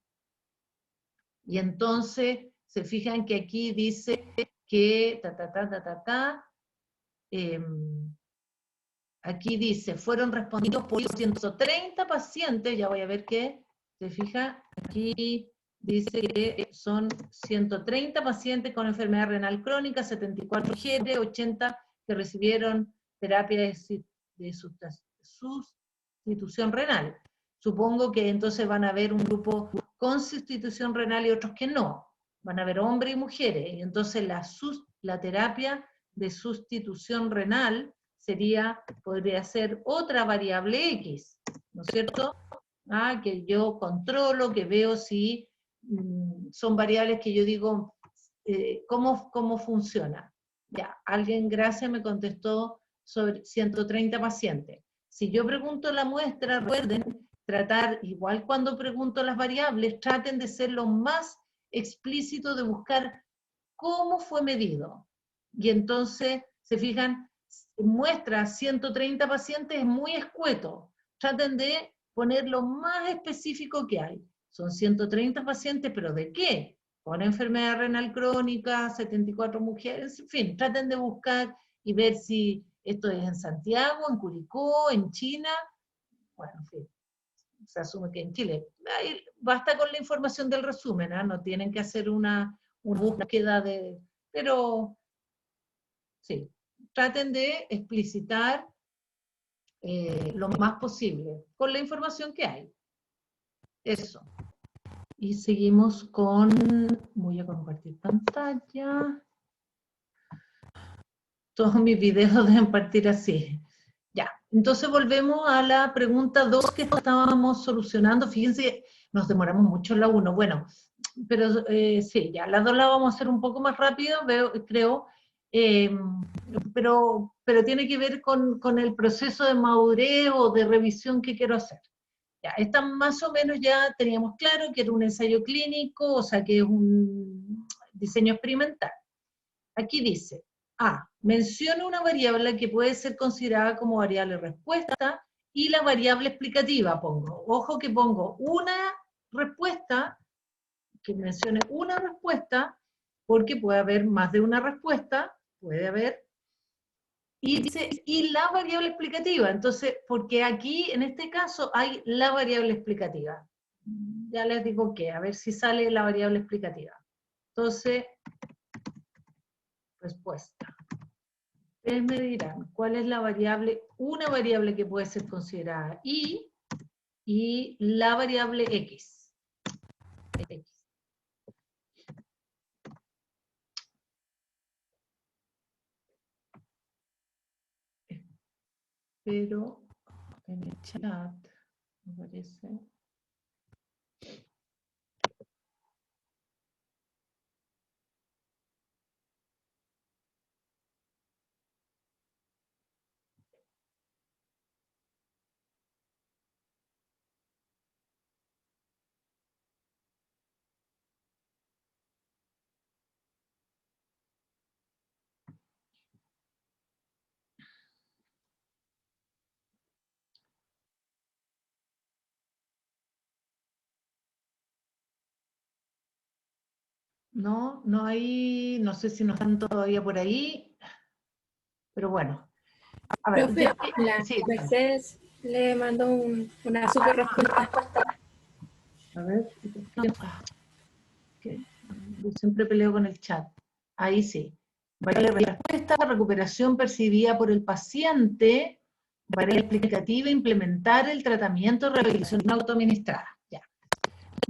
Y entonces, se fijan que aquí dice que, aquí dice, fueron respondidos por 130 pacientes, ya voy a ver qué, se fija, aquí dice que son 130 pacientes con enfermedad renal crónica, 74 mujeres, 80 que recibieron terapia de sustitución renal. Supongo que entonces van a haber un grupo con sustitución renal y otros que no. Van a haber hombres y mujeres, y entonces la terapia de sustitución renal podría ser otra variable X, ¿no es cierto? Que yo controlo, que veo si son variables que yo digo, ¿cómo funciona? Ya, alguien, gracias, me contestó sobre 130 pacientes. Si yo pregunto la muestra, recuerden, tratar, igual cuando pregunto las variables, traten de ser lo más explícito de buscar cómo fue medido. Y entonces, se fijan, muestra 130 pacientes es muy escueto. Traten de poner lo más específico que hay. Son 130 pacientes, pero ¿de qué? Con enfermedad renal crónica, 74 mujeres, en fin, traten de buscar y ver si esto es en Santiago, en Curicó, en China, bueno, en fin, se asume que en Chile. Ahí basta con la información del resumen, ¿eh? No tienen que hacer una búsqueda de... Pero, sí, traten de explicitar lo más posible con la información que hay. Eso. Y seguimos con... Voy a compartir pantalla. Todos mis videos deben partir así. Ya, entonces volvemos a la pregunta 2 que estábamos solucionando. Fíjense, nos demoramos mucho en la 1. Bueno, pero sí, ya, la 2 la vamos a hacer un poco más rápido, creo, pero tiene que ver con el proceso de madurez o de revisión que quiero hacer. Ya, esta más o menos ya teníamos claro que era un ensayo clínico, o sea que es un diseño experimental. Aquí dice, menciona una variable que puede ser considerada como variable respuesta y la variable explicativa pongo. Ojo que pongo una respuesta, que mencione una respuesta, porque puede haber más de una respuesta, puede haber, y dice, y la variable explicativa. Entonces, porque aquí, en este caso, hay la variable explicativa. Ya les digo que, a ver si sale la variable explicativa. Entonces, respuesta. Ustedes me dirán, ¿cuál es la variable? Una variable que puede ser considerada y la variable X. Pero en el chat me parece... No, no hay, no sé si no están todavía por ahí, pero bueno. A ver, Profe, la sí, Mercedes le mandó una super respuesta. a ver, yo siempre peleo con el chat. Ahí sí. Variable respuesta, recuperación percibida por el paciente, variable explicativa, implementar el tratamiento de rehabilitación autoadministrada. Ya.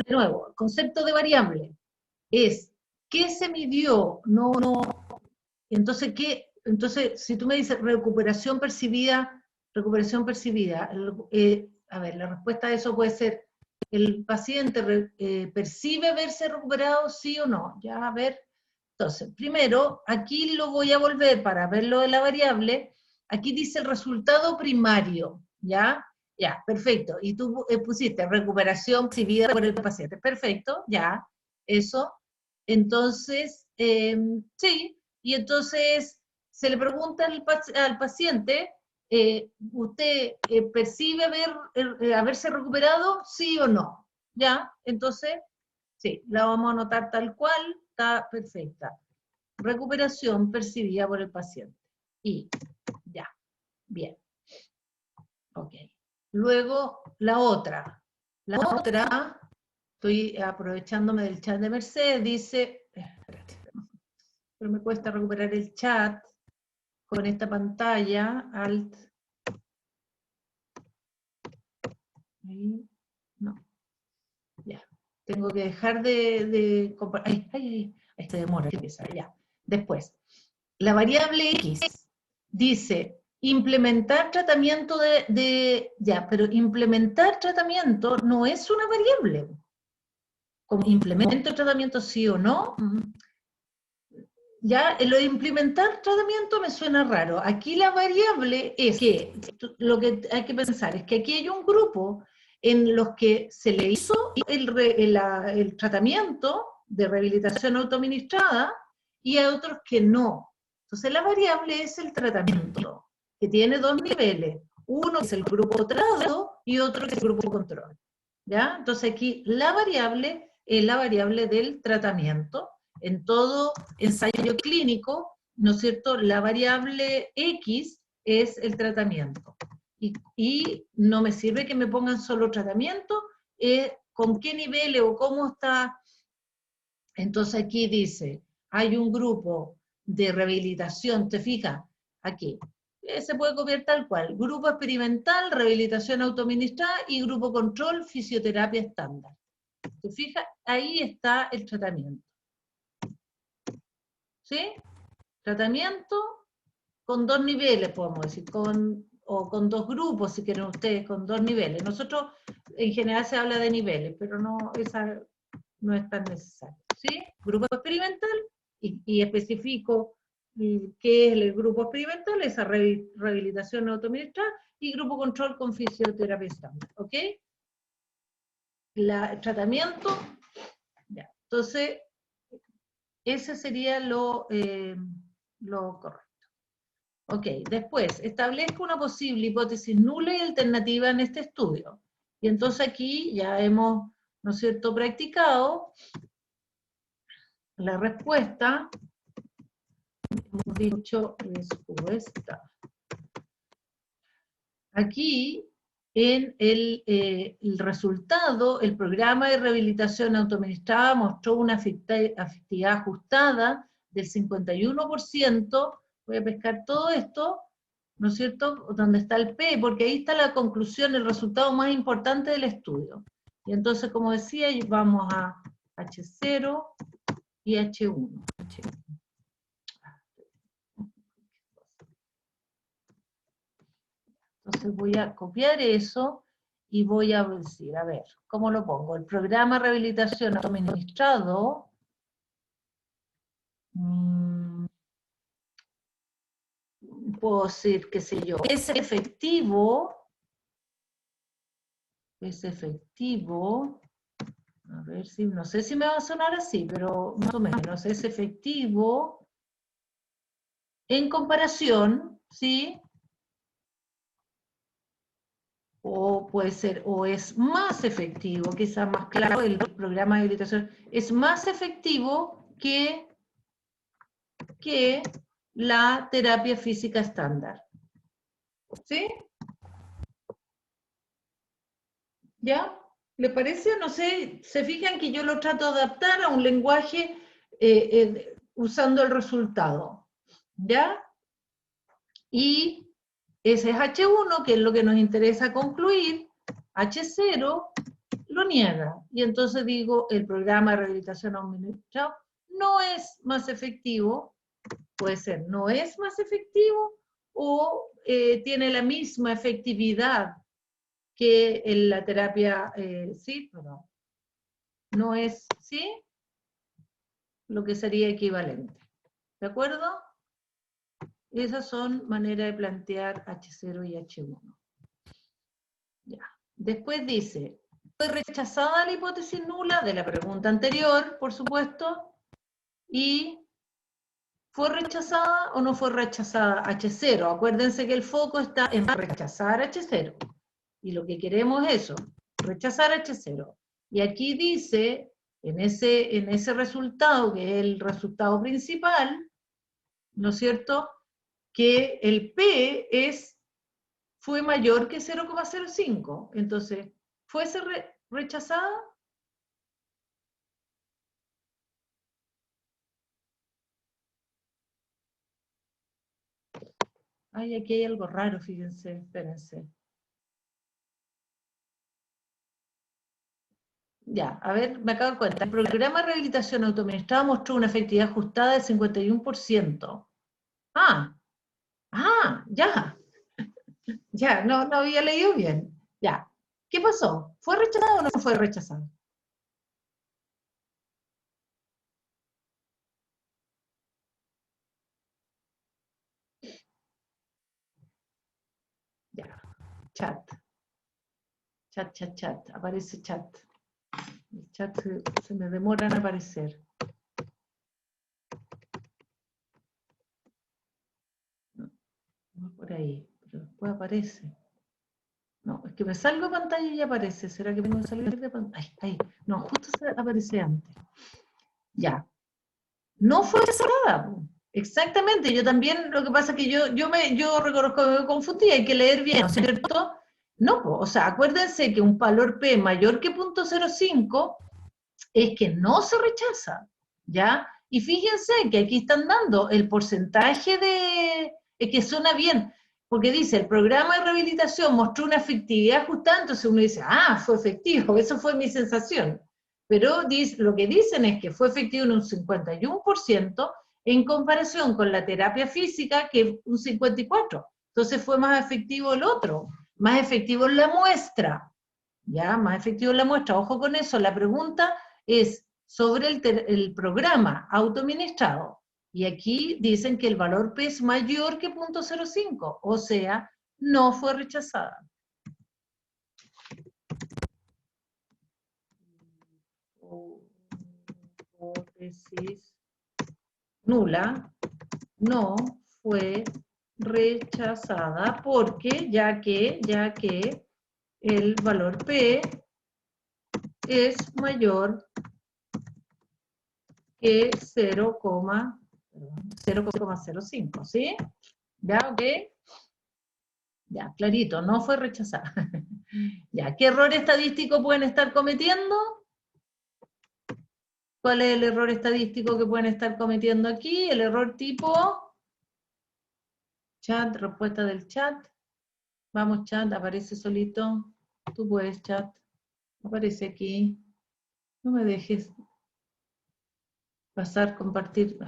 De nuevo, concepto de variable es ¿qué se midió? No. Entonces, entonces, si tú me dices recuperación percibida, a ver, la respuesta a eso puede ser el paciente percibe verse recuperado, sí o no. Ya, a ver. Entonces, primero, aquí lo voy a volver para ver lo de la variable. Aquí dice el resultado primario, ¿ya? Ya, perfecto. Y tú pusiste recuperación percibida por el paciente. Perfecto, ya, eso. Entonces, sí, y entonces se le pregunta al paciente, ¿usted percibe haberse recuperado, sí o no? ¿Ya? Entonces, sí, la vamos a anotar tal cual, está perfecta. Recuperación percibida por el paciente. Y ya, bien. Ok. Luego, la otra. La otra, estoy aprovechándome del chat de Mercedes, dice, espérate, pero me cuesta recuperar el chat con esta pantalla, Alt. Ahí, no. Ya. Tengo que dejar de ay, esta demora, ya. Después, la variable X dice implementar tratamiento ya, pero implementar tratamiento no es una variable. Como implemento el tratamiento sí o no, ya, lo de implementar tratamiento me suena raro. Aquí la variable es que, lo que hay que pensar es que aquí hay un grupo en los que se le hizo el tratamiento de rehabilitación autoadministrada y hay otros que no. Entonces la variable es el tratamiento, que tiene dos niveles. Uno es el grupo tratado y otro es el grupo control. ¿Ya? Entonces aquí la variable es la variable del tratamiento. En todo ensayo clínico, ¿no es cierto?, la variable X es el tratamiento. Y no me sirve que me pongan solo tratamiento, con qué niveles o cómo está. Entonces aquí dice, hay un grupo de rehabilitación, ¿te fijas? Aquí. Se puede copiar tal cual. Grupo experimental, rehabilitación autoadministrada y grupo control, fisioterapia estándar. ¿Te fijas? Ahí está el tratamiento. ¿Sí? Tratamiento con dos niveles, podemos decir, o con dos grupos, si quieren ustedes, con dos niveles. Nosotros, en general, se habla de niveles, pero no, esa no es tan necesario. ¿Sí? Grupo experimental, y especifico qué es el grupo experimental, esa rehabilitación autoadministrada, y grupo control con fisioterapia estándar. ¿Ok? El tratamiento, ya. Entonces, ese sería lo correcto. Ok, después, establezco una posible hipótesis nula y alternativa en este estudio. Y entonces aquí ya hemos, ¿no es cierto?, practicado la respuesta, hemos dicho respuesta. Aquí, en el resultado, el programa de rehabilitación autoadministrada mostró una efectividad ajustada del 51%, voy a pescar todo esto, ¿no es cierto?, donde está el P, porque ahí está la conclusión, el resultado más importante del estudio. Y entonces, como decía, vamos a H0 y H1. Entonces voy a copiar eso y voy a decir, a ver, ¿cómo lo pongo? El programa de rehabilitación autoadministrado, puedo decir, qué sé yo, es efectivo, a ver si, no sé si me va a sonar así, pero más o menos, es efectivo en comparación, ¿sí? O puede ser, o es más efectivo, quizás más claro, el programa de habilitación es más efectivo que la terapia física estándar. ¿Sí? ¿Ya? ¿Le parece? No sé, se fijan que yo lo trato de adaptar a un lenguaje usando el resultado. ¿Ya? Y ese es H1, que es lo que nos interesa concluir, H0 lo niega. Y entonces digo, el programa de rehabilitación administrado no es más efectivo, puede ser, no es más efectivo o tiene la misma efectividad que la terapia sí, pero no es sí, lo que sería equivalente. ¿De acuerdo? Esas son maneras de plantear H0 y H1. Ya. Después dice, fue rechazada la hipótesis nula de la pregunta anterior, por supuesto, y ¿fue rechazada o no fue rechazada H0? Acuérdense que el foco está en rechazar H0. Y lo que queremos es eso, rechazar H0. Y aquí dice, en ese resultado, que es el resultado principal, ¿no es cierto?, que el P fue mayor que 0,05. Entonces, ¿fue rechazada? Ay, aquí hay algo raro, fíjense, espérense. Ya, a ver, me acabo de dar cuenta. El programa de rehabilitación autoadministrada mostró una efectividad ajustada del 51%. Ah, ya. Ya, no había leído bien. Ya. ¿Qué pasó? ¿Fue rechazado o no fue rechazado? Ya. Chat. Chat. Aparece chat. El chat se me demora en aparecer. No por ahí, pero después aparece. No, es que me salgo de pantalla y ya aparece. ¿Será que tengo que salir de pantalla? Ahí. No, justo aparece antes. Ya. No fue cerrada. Exactamente, yo también, lo que pasa es que yo reconozco que me confundí, hay que leer bien, ¿no es cierto? No, o sea, acuérdense que un valor P mayor que 0,05 es que no se rechaza, ¿ya? Y fíjense que aquí están dando el porcentaje es que suena bien, porque dice, el programa de rehabilitación mostró una efectividad ajustada, entonces uno dice, fue efectivo, eso fue mi sensación. Pero lo que dicen es que fue efectivo en un 51% en comparación con la terapia física, que es un 54%. Entonces fue más efectivo el otro, más efectivo en la muestra, ¿ya? Más efectivo en la muestra. Ojo con eso, la pregunta es sobre el programa autoadministrado. Y aquí dicen que el valor P es mayor que 0,05, o sea, no fue rechazada. Hipótesis nula no fue rechazada porque ya que el valor P es mayor que 0,05, ¿sí? ¿Ya? ¿Ok? Ya, clarito, no fue rechazada. Ya, ¿qué error estadístico pueden estar cometiendo? ¿Cuál es el error estadístico que pueden estar cometiendo aquí? El error tipo chat, respuesta del chat. Vamos, chat, aparece solito. Tú puedes, chat. Aparece aquí. No me dejes pasar, compartir.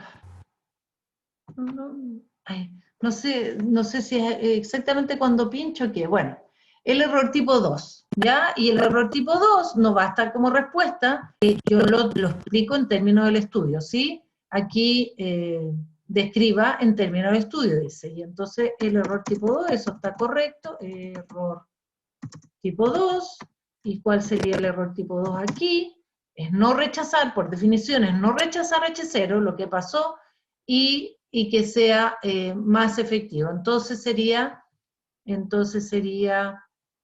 No sé si es exactamente cuando pincho qué. Bueno, el error tipo 2, ¿ya? Y el error tipo 2 no va a estar como respuesta, yo lo explico en términos del estudio, ¿sí? Aquí describa en términos del estudio, dice. Y entonces el error tipo 2, eso está correcto, error tipo 2, ¿y cuál sería el error tipo 2 aquí? Es no rechazar, por definición, es no rechazar H0, lo que pasó, y que sea más efectivo. Entonces sería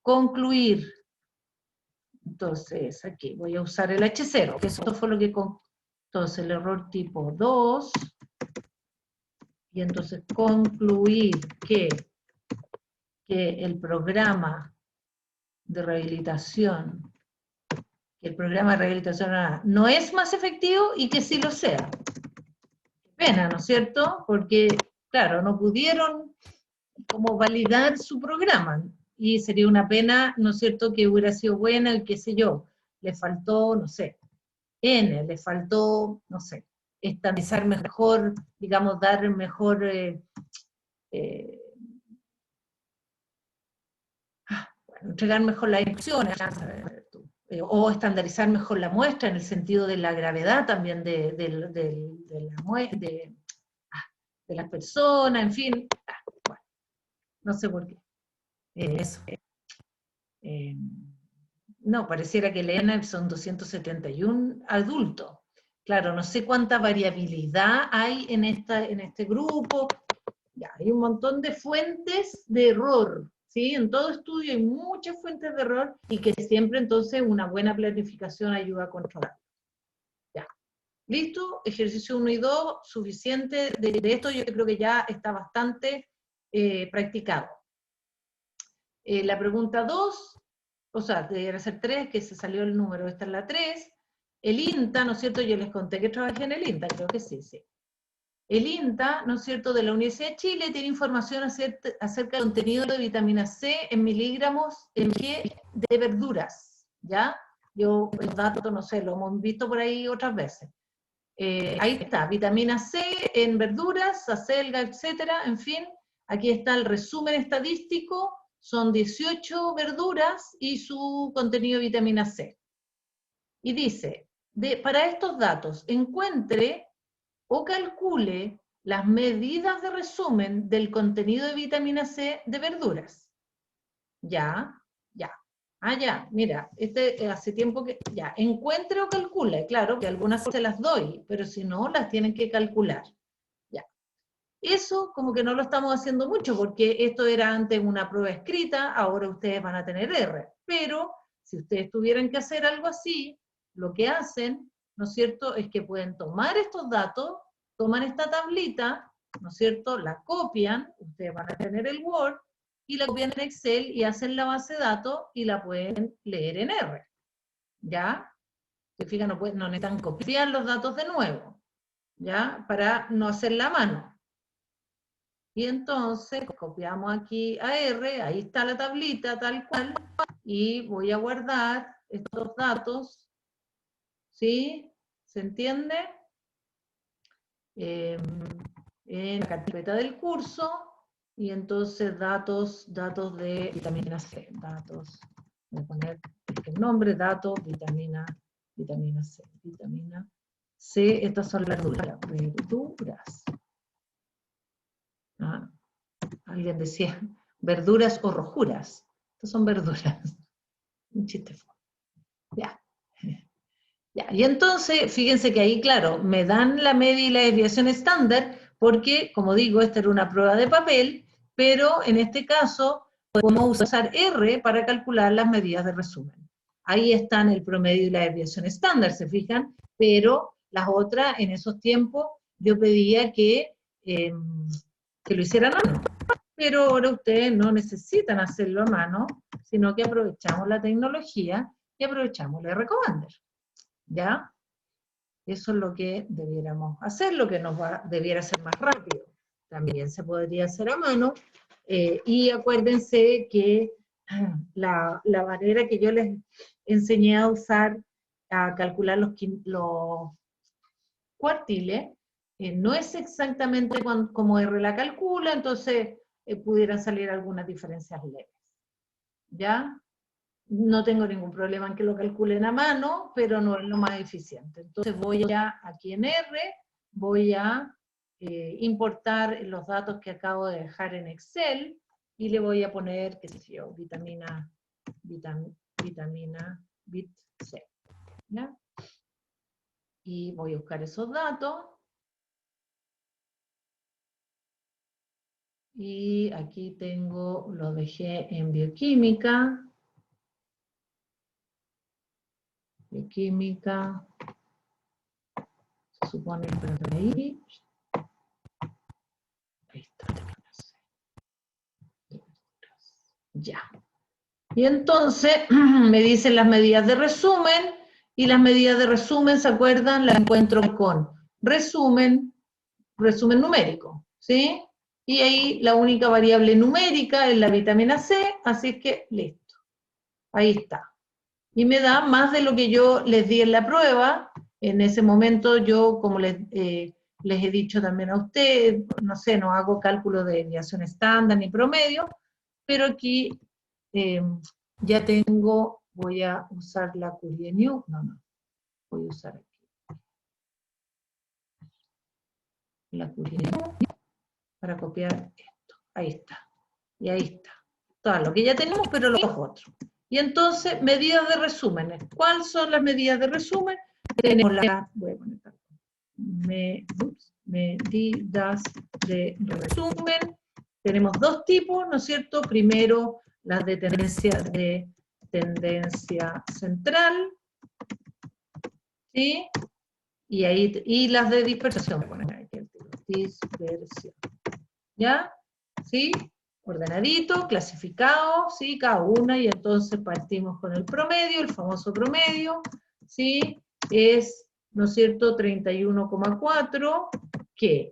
concluir. Entonces, aquí voy a usar el H0, que eso fue lo que... Entonces, el error tipo 2, y entonces concluir que el programa de rehabilitación, que el programa de rehabilitación no es más efectivo y que sí lo sea. Pena, ¿no es cierto? Porque, claro, no pudieron como validar su programa, y sería una pena, ¿no es cierto?, que hubiera sido buena y qué sé yo, le faltó, no sé, le faltó, no sé, estabilizar mejor, digamos, dar mejor, entregar mejor las instrucciones, o estandarizar mejor la muestra en el sentido de la gravedad también de las personas, en fin, bueno, no sé por qué. Eso. No, pareciera que Elena son 271 adultos. Claro, no sé cuánta variabilidad hay en este grupo. Ya, hay un montón de fuentes de error, ¿sí? En todo estudio hay muchas fuentes de error y que siempre entonces una buena planificación ayuda a controlar. Ya. ¿Listo? Ejercicio 1 y 2, suficiente. De esto yo creo que ya está bastante practicado. La pregunta 2, o sea, debería ser 3, que se salió el número, esta es la 3. El INTA, ¿no es cierto? Yo les conté que trabajé en el INTA, creo que sí, sí. El INTA, ¿no es cierto?, de la Universidad de Chile tiene información acerca del contenido de vitamina C en miligramos de verduras, ¿ya? Yo, el dato, no sé, lo hemos visto por ahí otras veces. Ahí está, vitamina C en verduras, acelga, etcétera, en fin. Aquí está el resumen estadístico, son 18 verduras y su contenido de vitamina C. Y dice, para estos datos, encuentre o calcule las medidas de resumen del contenido de vitamina C de verduras. Ya, ya. Ah, ya, mira, hace tiempo que, ya, encuentre o calcule, claro, que algunas se las doy, pero si no, las tienen que calcular. Ya. Eso como que no lo estamos haciendo mucho, porque esto era antes una prueba escrita, ahora ustedes van a tener R. Pero, si ustedes tuvieran que hacer algo así, lo que hacen, ¿no es cierto?, es que pueden tomar estos datos, toman esta tablita, ¿no es cierto?, la copian, ustedes van a tener el Word, y la copian en Excel y hacen la base de datos y la pueden leer en R. ¿Ya? Se fijan, no necesitan copiar los datos de nuevo, ¿ya? Para no hacer la mano. Y entonces copiamos aquí a R, ahí está la tablita tal cual, y voy a guardar estos datos, ¿sí? ¿Se entiende? En la carpeta del curso, y entonces datos de vitamina C, datos, voy a poner el nombre, datos, vitamina C, vitamina C, estas son las verduras. Ah, alguien decía, verduras o rojuras, estas son verduras, un chiste. Ya. Ya, y entonces, fíjense que ahí, claro, me dan la media y la desviación estándar, porque, como digo, esta era una prueba de papel, pero en este caso podemos usar R para calcular las medidas de resumen. Ahí están el promedio y la desviación estándar, ¿se fijan? Pero las otras, en esos tiempos, yo pedía que lo hicieran a mano. Pero ahora ustedes no necesitan hacerlo a mano, sino que aprovechamos la tecnología y aprovechamos el R-Commander. ¿Ya? Eso es lo que debiéramos hacer, lo que debiera ser más rápido. También se podría hacer a mano, y acuérdense que la manera que yo les enseñé a usar, a calcular los cuartiles, no es exactamente como R la calcula, entonces pudieran salir algunas diferencias leves. ¿Ya? No tengo ningún problema en que lo calculen a mano, pero no es lo más eficiente. Entonces voy aquí en R, voy a importar los datos que acabo de dejar en Excel, y le voy a poner, qué sé yo, vitamina Bit C. ¿Ya? Y voy a buscar esos datos. Y aquí tengo, lo dejé en bioquímica. Bioquímica, se supone que por ahí. Ahí está. Ya. Y entonces me dicen las medidas de resumen, y las medidas de resumen, ¿se acuerdan? Las encuentro con resumen numérico, ¿sí? Y ahí la única variable numérica es la vitamina C, así que listo. Ahí está. Y me da más de lo que yo les di en la prueba. En ese momento yo, como les he dicho también a ustedes, no sé, no hago cálculo de desviación estándar ni promedio, pero aquí ya tengo, voy a usar la Curie New, no, voy a usar aquí. La Curie New para copiar esto, ahí está, y ahí está. Todo lo que ya tenemos, pero los otros. Y entonces, medidas de resúmenes. ¿Cuáles son las medidas de resumen? Tenemos las, voy a poner medidas de resumen. Tenemos dos tipos, ¿no es cierto? Primero, las de tendencia central, ¿sí? Y las de dispersión. Voy a poner aquí el título, dispersión. ¿Ya? ¿Sí? Ordenadito, clasificado, ¿sí? Cada una, y entonces partimos con el promedio, el famoso promedio, ¿sí? Es, ¿no es cierto?, 31,4, ¿qué?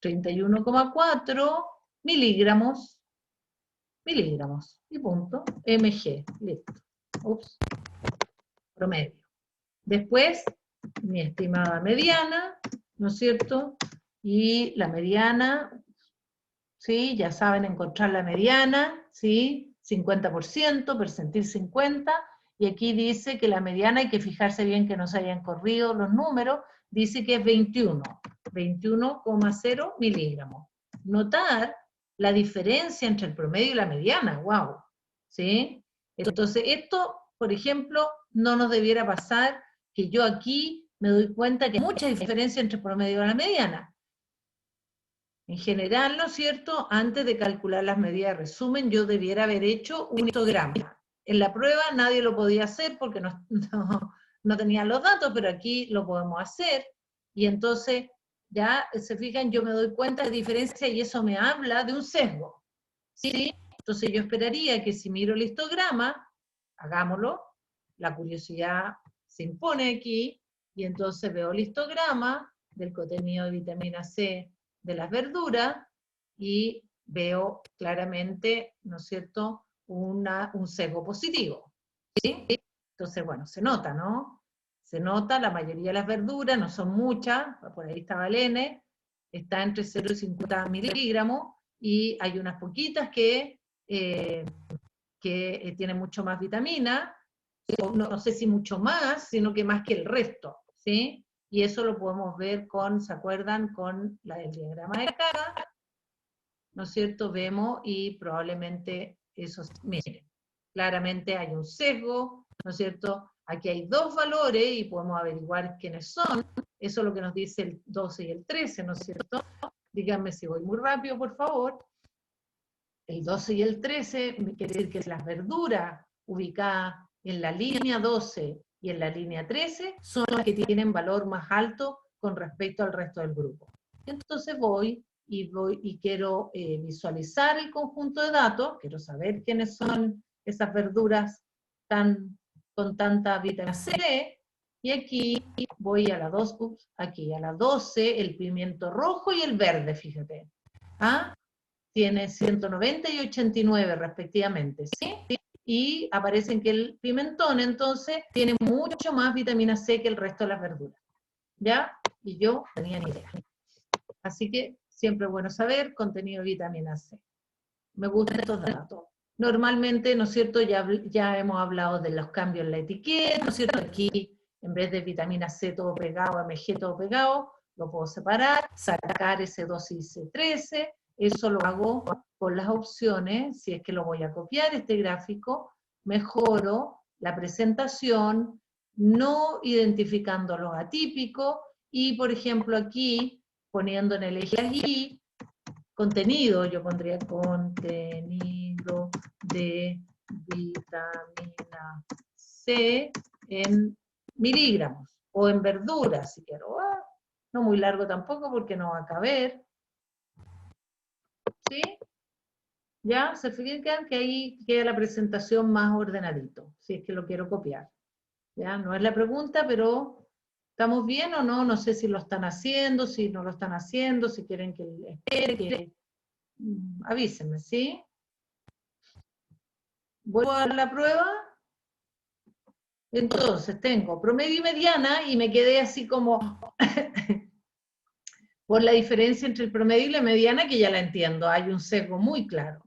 31,4 miligramos, y punto, mg, listo. Ups, promedio. Después, mi estimada mediana, ¿no es cierto? Y la mediana, ¿sí? Ya saben encontrar la mediana, ¿sí? 50%, percentil 50, y aquí dice que la mediana hay que fijarse bien que no se hayan corrido los números, dice que es 21,0 miligramos. Notar la diferencia entre el promedio y la mediana, wow, ¿sí? Entonces esto, por ejemplo, no nos debiera pasar que yo aquí me doy cuenta que hay mucha diferencia entre el promedio y la mediana. En general, ¿no es cierto?, antes de calcular las medidas de resumen, yo debiera haber hecho un histograma. En la prueba nadie lo podía hacer porque no tenían los datos, pero aquí lo podemos hacer. Y entonces, ya se fijan, yo me doy cuenta de diferencia y eso me habla de un sesgo. ¿Sí? Entonces yo esperaría que si miro el histograma, hagámoslo, la curiosidad se impone aquí, y entonces veo el histograma del contenido de vitamina C de las verduras, y veo claramente, ¿no es cierto?, un sesgo positivo. ¿Sí? Entonces, bueno, se nota, ¿no? Se nota, la mayoría de las verduras, no son muchas, por ahí está Valene, está entre 0 y 50 miligramos, y hay unas poquitas que tienen mucho más vitamina, no sé si mucho más, sino que más que el resto, ¿sí? Y eso lo podemos ver con, ¿se acuerdan? Con el diagrama de Kaga, ¿no es cierto? Vemos y probablemente eso, miren, claramente hay un sesgo, ¿no es cierto? Aquí hay dos valores y podemos averiguar quiénes son, eso es lo que nos dice el 12 y el 13, ¿no es cierto? Díganme si voy muy rápido, por favor. El 12 y el 13 quiere decir que las verduras ubicadas en la línea 12 y en la línea 13 son las que tienen valor más alto con respecto al resto del grupo. Entonces voy y quiero visualizar el conjunto de datos, quiero saber quiénes son esas verduras con tanta vitamina C, y aquí voy a la 2, aquí a la 12, el pimiento rojo y el verde, fíjate. ¿Ah? Tiene 190 y 89 respectivamente, ¿sí? Y aparecen que el pimentón, entonces, tiene mucho más vitamina C que el resto de las verduras, ¿ya? Y yo no tenía ni idea. Así que siempre es bueno saber contenido de vitamina C. Me gustan estos datos. Normalmente, ¿no es cierto?, ya hemos hablado de los cambios en la etiqueta, ¿no es cierto? Aquí, en vez de vitamina C todo pegado, MG todo pegado, lo puedo separar, sacar ese 12 y ese 13, eso lo hago con las opciones, si es que lo voy a copiar, este gráfico, mejoro la presentación, no identificando los atípicos, y por ejemplo aquí, poniendo en el eje aquí, contenido, yo pondría contenido de vitamina C en miligramos, o en verduras, si quiero. No muy largo tampoco porque no va a caber. ¿Sí? Ya, se fijan que ahí queda la presentación más ordenadito, si es que lo quiero copiar. Ya, no es la pregunta, pero ¿estamos bien o no? No sé si lo están haciendo, si no lo están haciendo, si quieren que espere, que avísenme, ¿sí? Voy a dar la prueba. Entonces tengo promedio y mediana, y me quedé así como por la diferencia entre el promedio y la mediana, que ya la entiendo, hay un sesgo muy claro.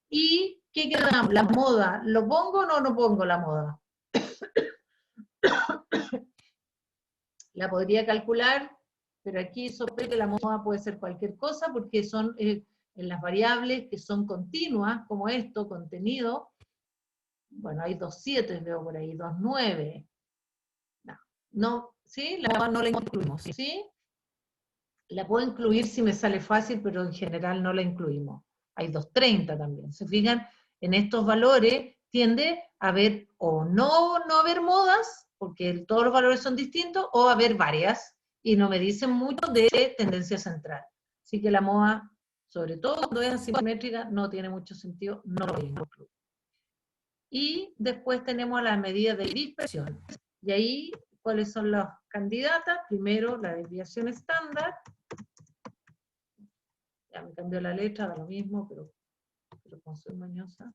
Y ¿Qué queda? La moda. ¿Lo pongo o no lo pongo la moda? La podría calcular, pero aquí sospecho que la moda puede ser cualquier cosa porque son en las variables que son continuas, como esto, contenido. Bueno, hay 2.7 veo por ahí, 2.9. No, ¿sí? La moda no la incluimos, ¿sí? La puedo incluir si me sale fácil, pero en general no la incluimos. Hay 2.30 también. ¿Se fijan? En estos valores tiende a haber o no haber modas, porque todos los valores son distintos, o haber varias, y no me dicen mucho de tendencia central. Así que la moda, sobre todo cuando es asimétrica, no tiene mucho sentido, no lo voy a incluir. Y después tenemos la medida de dispersión. Y ahí, ¿cuáles son las candidatas? Primero, la desviación estándar. Ya me cambió la letra, da lo mismo, pero como soy mañosa.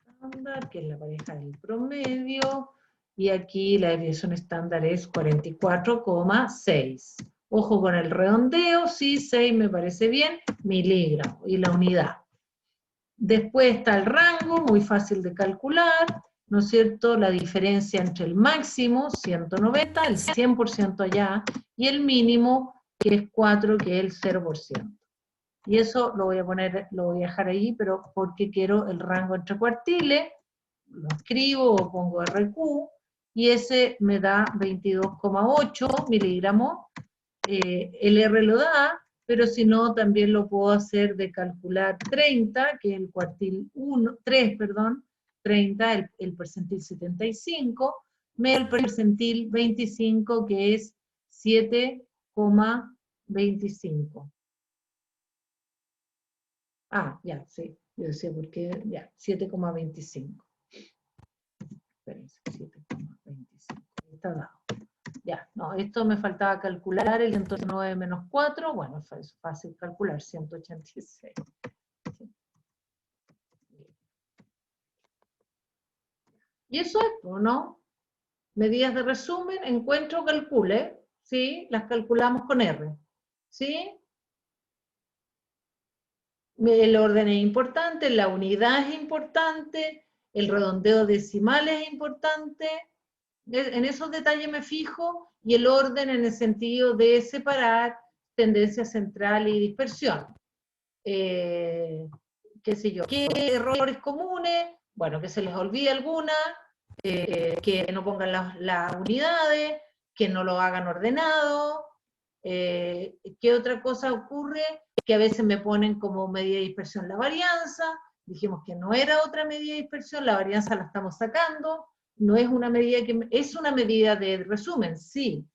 Estándar, que es la pareja del promedio, y aquí la desviación estándar es 44,6. Ojo con el redondeo, sí, 6 me parece bien, miligramos, y la unidad. Después está el rango, muy fácil de calcular, ¿no es cierto? La diferencia entre el máximo, 190, el 100% allá, y el mínimo, que es 4, que es el 0%. Y eso lo voy a poner, lo voy a dejar ahí, pero porque quiero el rango entre cuartiles, lo escribo o pongo RQ, y ese me da 22,8 miligramos. El R lo da, pero si no, también lo puedo hacer de calcular 30, que es el cuartil 3, perdón, 30, el percentil 75, menos el percentil 25, que es 7,25. Ah, ya, sí, yo decía por qué, ya, 7,25. Espérense, 7,25, está dado. Ya, no, esto me faltaba calcular, el 109 menos 4, bueno, es fácil calcular, 186. Y eso es, ¿no? Medidas de resumen, encuentro, calcule, ¿sí? Las calculamos con R, ¿sí? El orden es importante, la unidad es importante, el redondeo decimal es importante, en esos detalles me fijo, y el orden en el sentido de separar tendencia central y dispersión. Qué sé yo, ¿qué errores comunes? Bueno, que se les olvide alguna, que no pongan las unidades, que no lo hagan ordenado. ¿Qué otra cosa ocurre? Que a veces me ponen como medida de dispersión la varianza, dijimos que no era otra medida de dispersión, la varianza la estamos sacando, no es una medida que, es una medida de resumen, sí,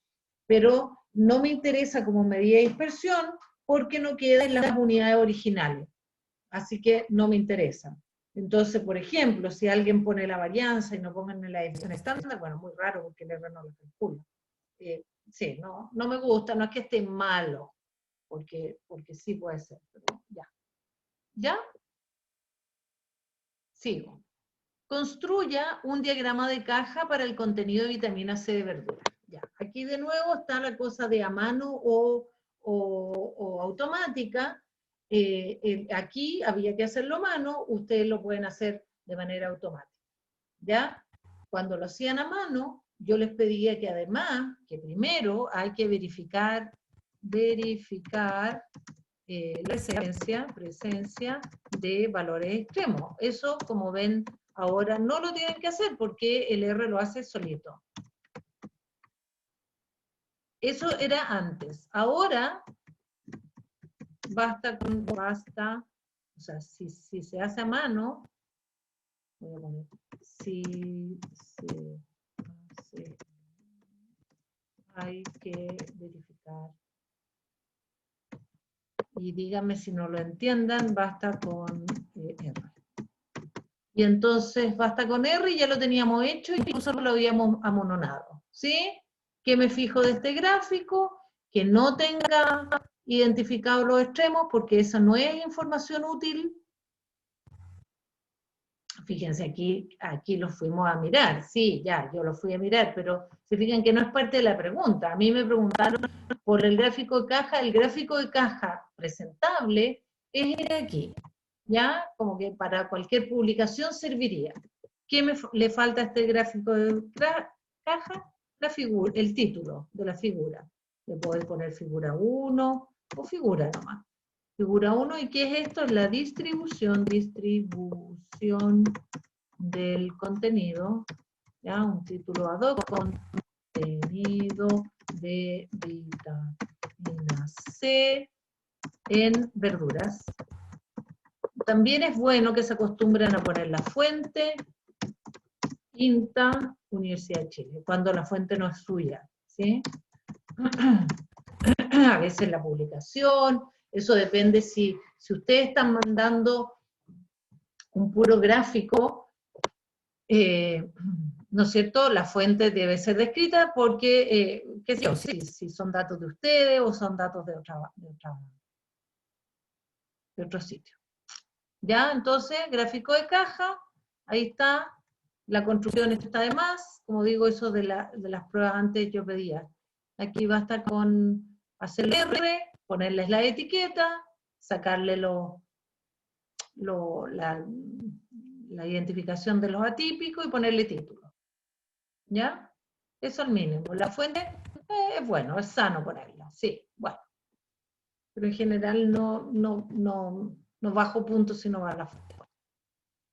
pero no me interesa como medida de dispersión porque no queda en las unidades originales, así que no me interesa. Entonces, por ejemplo, si alguien pone la varianza y no pongan en la definición estándar, bueno, muy raro porque el R no lo calcula. Sí, no me gusta, no es que esté malo, porque sí puede ser, pero ya. ¿Ya? Sigo. Construya un diagrama de caja para el contenido de vitamina C de verdura. Ya. Aquí de nuevo está la cosa de a mano o automática. Aquí había que hacerlo a mano, ustedes lo pueden hacer de manera automática. ¿Ya? Cuando lo hacían a mano, yo les pedía que además, que primero hay que verificar la presencia de valores extremos. Eso, como ven, ahora no lo tienen que hacer porque el R lo hace solito. Eso era antes. Ahora, o sea, si se hace a mano, voy a poner, si se hace, hay que verificar. Y díganme si no lo entiendan, basta con R. Y entonces basta con R y ya lo teníamos hecho, incluso lo habíamos amononado. ¿Sí? ¿Qué me fijo de este gráfico? Que no tenga identificados los extremos, porque esa no es información útil Fíjense, aquí lo fuimos a mirar, sí, ya, yo lo fui a mirar, pero se fijan que no es parte de la pregunta. A mí me preguntaron por el gráfico de caja presentable es aquí, ¿ya? Como que para cualquier publicación serviría. ¿Qué le falta a este gráfico de caja? La figura, el título de la figura. Le podéis poner figura 1 o figura nomás. Figura 1, ¿y qué es esto? La distribución del contenido, ¿ya? Un título ad hoc, contenido de vitamina C en verduras. También es bueno que se acostumbren a poner la fuente, INTA, Universidad de Chile, cuando la fuente no es suya, ¿sí? A veces la publicación, eso depende si ustedes están mandando un puro gráfico, ¿no es cierto? La fuente debe ser descrita porque, qué sé yo, si son datos de ustedes o son datos de otro sitio. ¿Ya? Entonces, gráfico de caja, ahí está, la construcción está de más, como digo, eso de las pruebas antes yo pedía. Aquí va a estar con hacerle R, ponerles la etiqueta, sacarle la identificación de los atípicos y ponerle título. ¿Ya? Eso al mínimo. La fuente es bueno, es sano ponerla, sí, bueno. Pero en general no bajo puntos si no va a la fuente.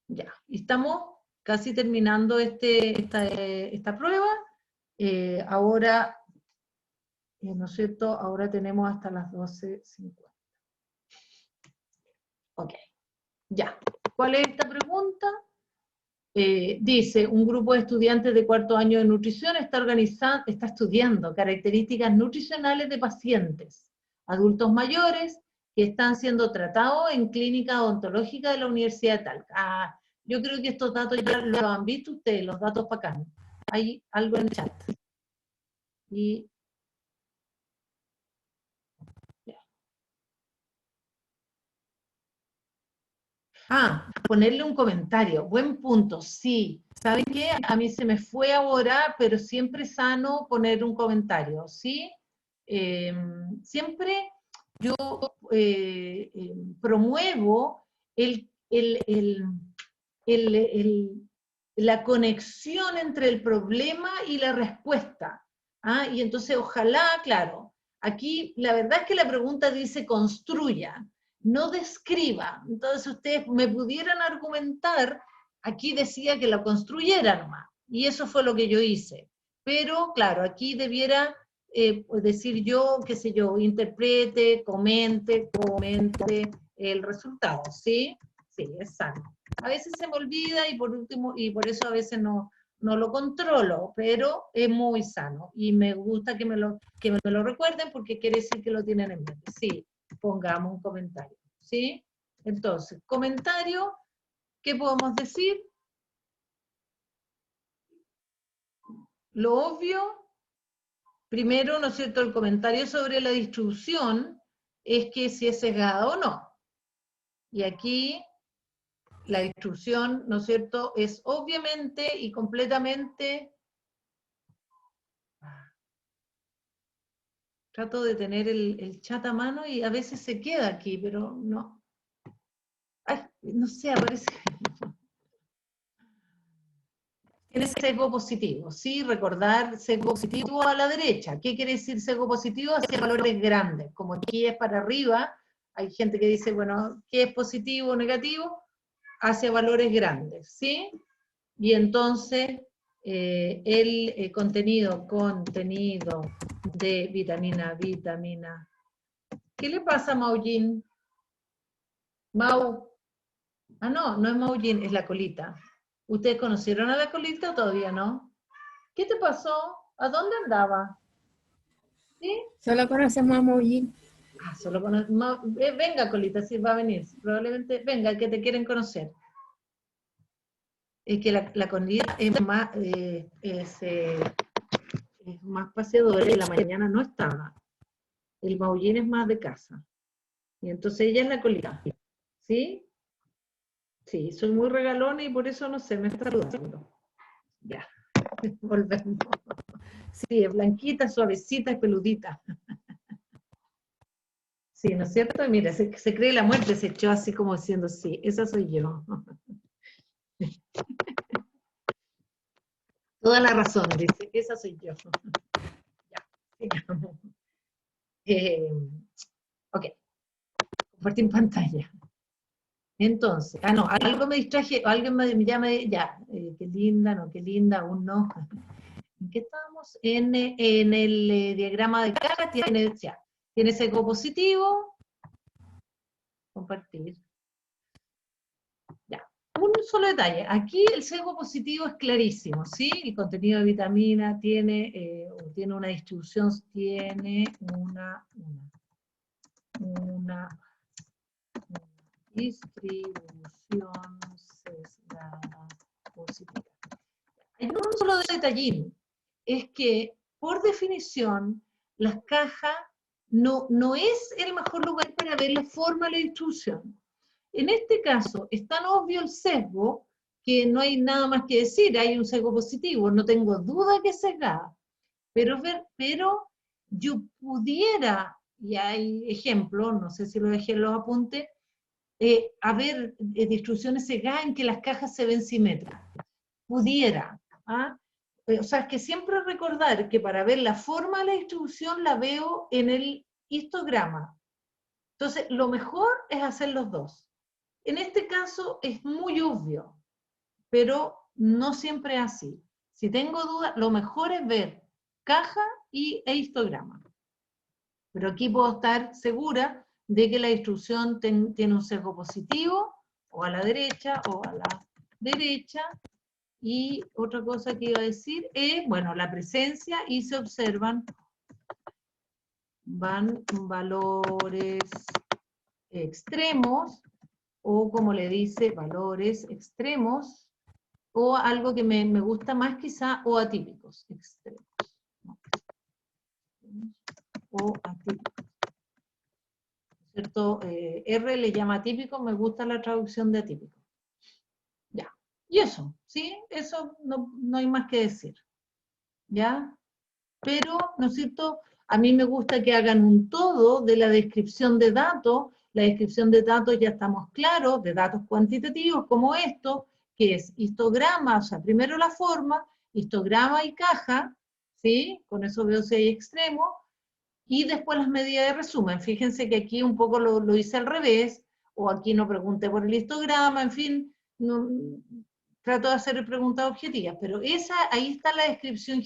Ya, y estamos casi terminando esta prueba. Ahora, ¿no es cierto? Ahora tenemos hasta las 12:50. Ok, ya. ¿Cuál es esta pregunta? Dice, un grupo de estudiantes de cuarto año de nutrición está estudiando características nutricionales de pacientes, adultos mayores, que están siendo tratados en clínica odontológica de la Universidad de Talca. Yo creo que estos datos ya los han visto ustedes, los datos para acá. Hay algo en el chat. Y ponerle un comentario. Buen punto, sí. ¿Saben qué? A mí se me fue ahora, pero siempre es sano poner un comentario, ¿sí? Siempre yo promuevo la conexión entre el problema y la respuesta. ¿Ah? Y entonces, ojalá, claro, aquí la verdad es que la pregunta dice construya, no describa. Entonces ustedes me pudieran argumentar, aquí decía que la construyera nomás, y eso fue lo que yo hice. Pero, claro, aquí debiera decir yo, qué sé yo, interprete, comente el resultado, ¿sí? Sí, es sano. A veces se me olvida y por último, y por eso a veces no lo controlo, pero es muy sano. Y me gusta que me lo recuerden porque quiere decir que lo tienen en mente. Sí, pongamos un comentario, ¿sí? Entonces, comentario, ¿qué podemos decir? Lo obvio, primero, ¿no es cierto?, el comentario sobre la distribución es que si es sesgada o no. Y aquí la distribución, ¿no es cierto?, es obviamente y completamente... Trato de tener el chat a mano y a veces se queda aquí, pero no. Ay, no sé, aparece... Tiene sesgo positivo, ¿sí? Recordar sesgo positivo a la derecha. ¿Qué quiere decir sesgo positivo? Hacia valores grandes. Como aquí es para arriba, hay gente que dice, bueno, ¿qué es positivo o negativo? Hacia valores grandes, ¿sí? Y entonces, el contenido de vitamina. ¿Qué le pasa a Maujin? Mau. Ah, no es Maujin, es la colita. ¿Ustedes conocieron a la colita o todavía no? ¿Qué te pasó? ¿A dónde andaba? ¿Sí? Solo conocemos a Mollín. Solo venga, colita, sí, va a venir. Probablemente venga, que te quieren conocer. Es que la colita es más paseadora y la mañana no estaba. El Maullín es más de casa. Y entonces ella es la colita. ¿Sí? Sí, soy muy regalona y por eso, no sé, me está saludando. Ya, volvemos. Sí, es blanquita, suavecita, es peludita. Sí, ¿no es cierto? Y mira, se cree la muerte, se echó así como diciendo, sí, esa soy yo. Toda la razón, dice, esa soy yo. Ya, sigamos. Ok, compartir pantalla. Entonces, no, algo me distraje, alguien ya qué linda, no, qué linda, aún no. ¿En qué estamos? En el diagrama de cara tiene sesgo positivo, compartir. Ya, un solo detalle, aquí el sesgo positivo es clarísimo, ¿sí? El contenido de vitamina tiene una distribución, una distribución sesgada positiva. Hay un solo detallín, es que, por definición, las cajas no es el mejor lugar para ver la forma de la distribución. En este caso, es tan obvio el sesgo que no hay nada más que decir, hay un sesgo positivo, no tengo duda que es sesgada. Pero yo pudiera, y hay ejemplos, no sé si lo dejé en los apuntes, haber distribuciones sesgadas en que las cajas se ven simétricas. Pudiera. ¿Ah? O sea, es que siempre recordar que para ver la forma de la distribución la veo en el histograma. Entonces, lo mejor es hacer los dos. En este caso es muy obvio, pero no siempre es así. Si tengo dudas, lo mejor es ver caja e histograma. Pero aquí puedo estar segura de que la distribución tiene un sesgo positivo, o a la derecha, o a la derecha. Y otra cosa que iba a decir es, bueno, la presencia, y se observan, van valores extremos, o como le dice, valores extremos, o algo que me gusta más quizá, o atípicos, extremos. O atípicos. ¿Cierto? R le llama atípico, me gusta la traducción de atípico. Ya. Y eso, ¿sí? Eso no hay más que decir. ¿Ya? Pero, ¿no es cierto?, a mí me gusta que hagan un todo de la descripción de datos. La descripción de datos ya estamos claros, de datos cuantitativos como esto, que es histograma, o sea, primero la forma, histograma y caja, ¿sí? Con eso veo si hay extremos, y después las medidas de resumen. Fíjense que aquí un poco lo hice al revés, o aquí no pregunté por el histograma, en fin, no, trato de hacer preguntas objetivas, pero ahí está la descripción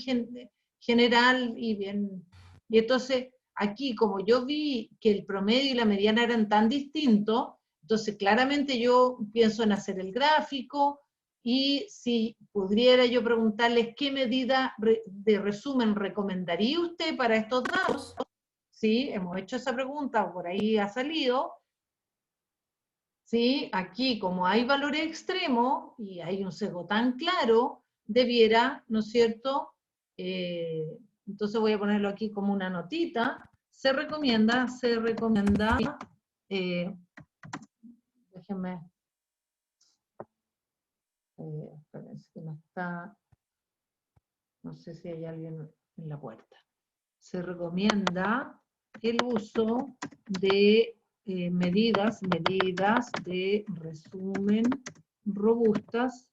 general y bien. Y entonces, aquí como yo vi que el promedio y la mediana eran tan distintos, entonces claramente yo pienso en hacer el gráfico, y si pudiera yo preguntarles qué medida de resumen recomendaría usted para estos datos, ¿sí? Hemos hecho esa pregunta, por ahí ha salido, ¿sí? Aquí, como hay valores extremos y hay un sesgo tan claro, debiera, ¿no es cierto? Entonces voy a ponerlo aquí como una notita. Se recomienda, déjenme, espérense que no está, no sé si hay alguien en la puerta. Se recomienda el uso de medidas de resumen robustas,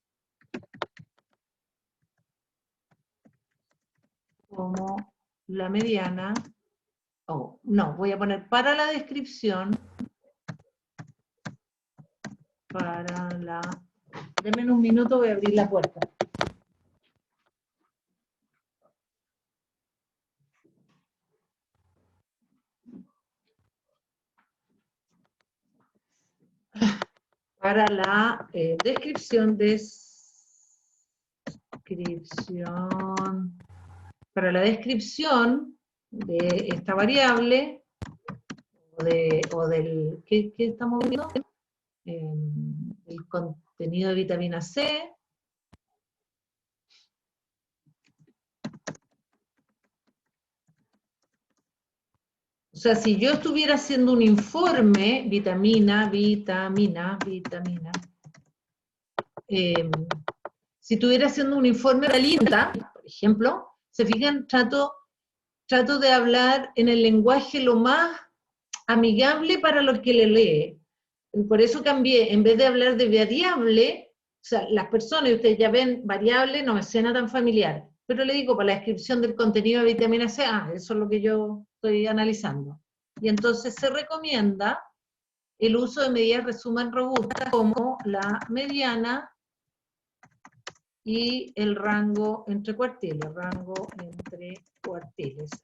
como la mediana, no, voy a poner para la descripción, denme un minuto, voy a abrir la puerta. Para la descripción de esta variable, o del, ¿qué estamos viendo? El contenido de vitamina C. O sea, si yo estuviera haciendo un informe, vitamina, si estuviera haciendo un informe de la INTA, por ejemplo, se fijan, trato de hablar en el lenguaje lo más amigable para lo que le lee. Y por eso cambié, en vez de hablar de variable, o sea, las personas, ustedes ya ven, variable no me suena tan familiar, pero le digo, para la descripción del contenido de vitamina C, eso es lo que yo estoy analizando. Y entonces se recomienda el uso de medidas de resumen robustas como la mediana y el rango entre cuartiles,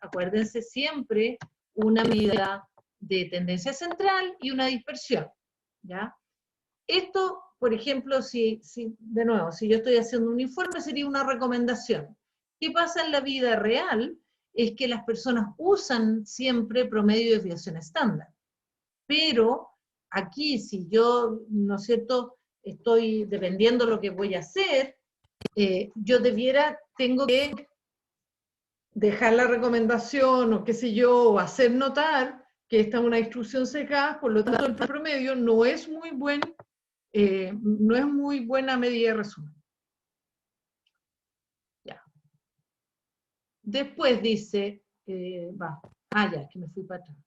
Acuérdense siempre una medida de tendencia central y una dispersión, ¿ya? Esto, por ejemplo, de nuevo, si yo estoy haciendo un informe, sería una recomendación. ¿Qué pasa en la vida real? Es que las personas usan siempre promedio de desviación estándar. Pero aquí, si yo, ¿no es cierto?, estoy dependiendo lo que voy a hacer, yo tengo que dejar la recomendación, o qué sé yo, o hacer notar que esta es una instrucción secada, por lo tanto el promedio no es muy buena medida de resumen. Ya. Después dice, ya, que me fui para atrás.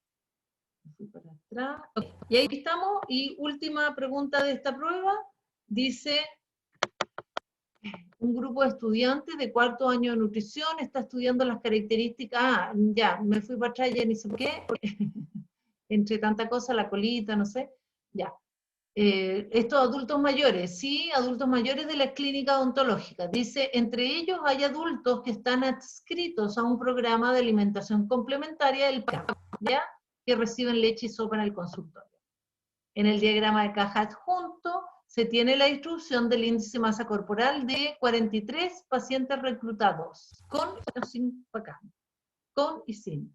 Okay. Y ahí estamos, y última pregunta de esta prueba, dice, un grupo de estudiantes de cuarto año de nutrición está estudiando las características, ya, me fui para atrás, ya ni sé por qué, entre tanta cosa, la colita, no sé, ya. Estos adultos mayores, sí, adultos mayores de la clínica odontológica. Dice, entre ellos hay adultos que están adscritos a un programa de alimentación complementaria del PAM, ¿ya? Que reciben leche y sopa en el consultorio. En el diagrama de caja adjunto se tiene la distribución del índice de masa corporal de 43 pacientes reclutados, con o sin PACAM, con y sin.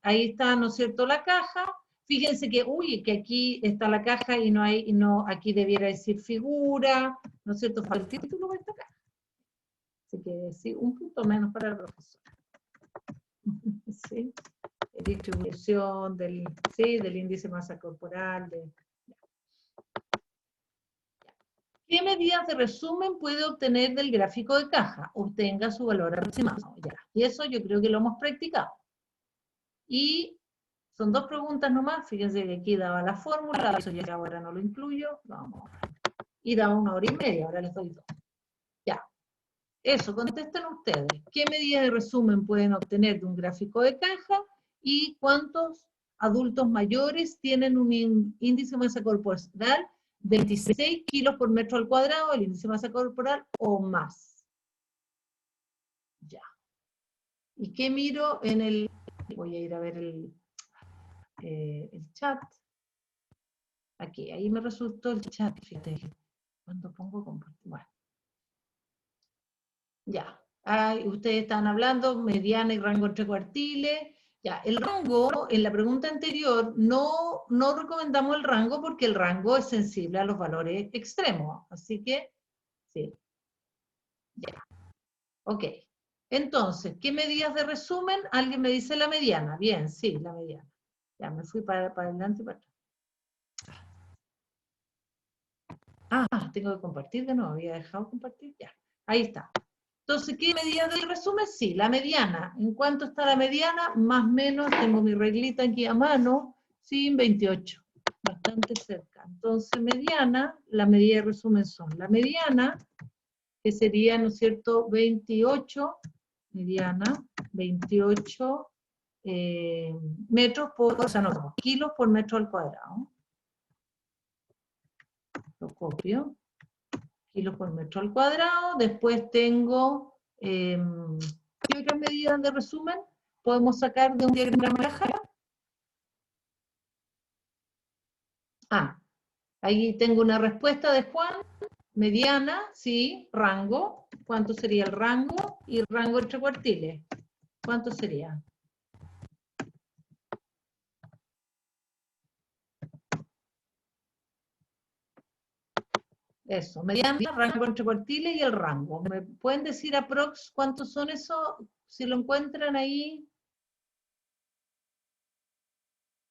Ahí está, ¿no es cierto?, la caja. Fíjense que, que aquí está la caja y aquí debiera decir figura, ¿no es cierto?, falta el título de esta caja. Así que sí, un punto menos para el profesor. ¿Sí? Distribución del índice de masa corporal. ¿Qué medidas de resumen puede obtener del gráfico de caja? Obtenga su valor aproximado. Ya. Y eso yo creo que lo hemos practicado. Y son dos preguntas nomás, fíjense que aquí daba la fórmula, eso ya ahora no lo incluyo, vamos. Y daba 1 hora y media, ahora les doy 2. Ya. Eso, contesten ustedes. ¿Qué medidas de resumen pueden obtener de un gráfico de caja? ¿Y cuántos adultos mayores tienen un índice de masa corporal de 26 kilos por metro al cuadrado, el índice de masa corporal o más? Ya. ¿Y qué miro en el... Voy a ir a ver el chat. Aquí, ahí me resultó el chat, fíjate. Cuando pongo compartir. Bueno. Ya. Ustedes están hablando, mediana y rango entre cuartiles. Ya, el rango, en la pregunta anterior, no recomendamos el rango porque el rango es sensible a los valores extremos. Así que, sí. Ya. Ok. Entonces, ¿qué medidas de resumen? Alguien me dice la mediana. Bien, sí, la mediana. Ya, me fui para adelante y para atrás. Tengo que compartir de nuevo. Había dejado compartir. Ya. Ahí está. Entonces, ¿qué medida del resumen? Sí, la mediana. ¿En cuánto está la mediana? Más o menos, tengo mi reglita aquí a mano, sí, 28. Bastante cerca. Entonces, mediana, la medida de resumen son la mediana, que sería, ¿no es cierto?, 28, mediana, 28 kilos por metro al cuadrado. Lo copio. Kilos por metro al cuadrado. Después tengo, ¿qué otras medidas de resumen podemos sacar de un diagrama de caja? Ahí tengo una respuesta de Juan. Mediana, sí, rango. ¿Cuánto sería el rango? Y rango entre cuartiles. ¿Cuánto sería? Eso, mediana, rango entre cuartiles y el rango. ¿Me pueden decir aprox cuántos son esos? Si lo encuentran ahí.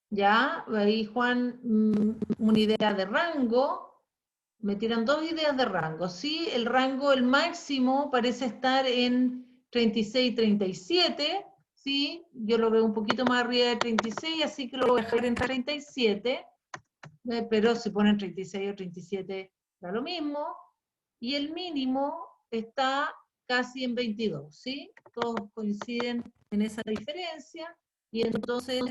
Ya, ahí Juan, una idea de rango, me tiran dos ideas de rango. Sí, el rango, el máximo, parece estar en 36, 37. Sí, yo lo veo un poquito más arriba de 36, así que lo voy a dejar en 37. Pero si ponen 36 o 37, da lo mismo. Y el mínimo está casi en 22, ¿sí? Todos coinciden en esa diferencia. Y entonces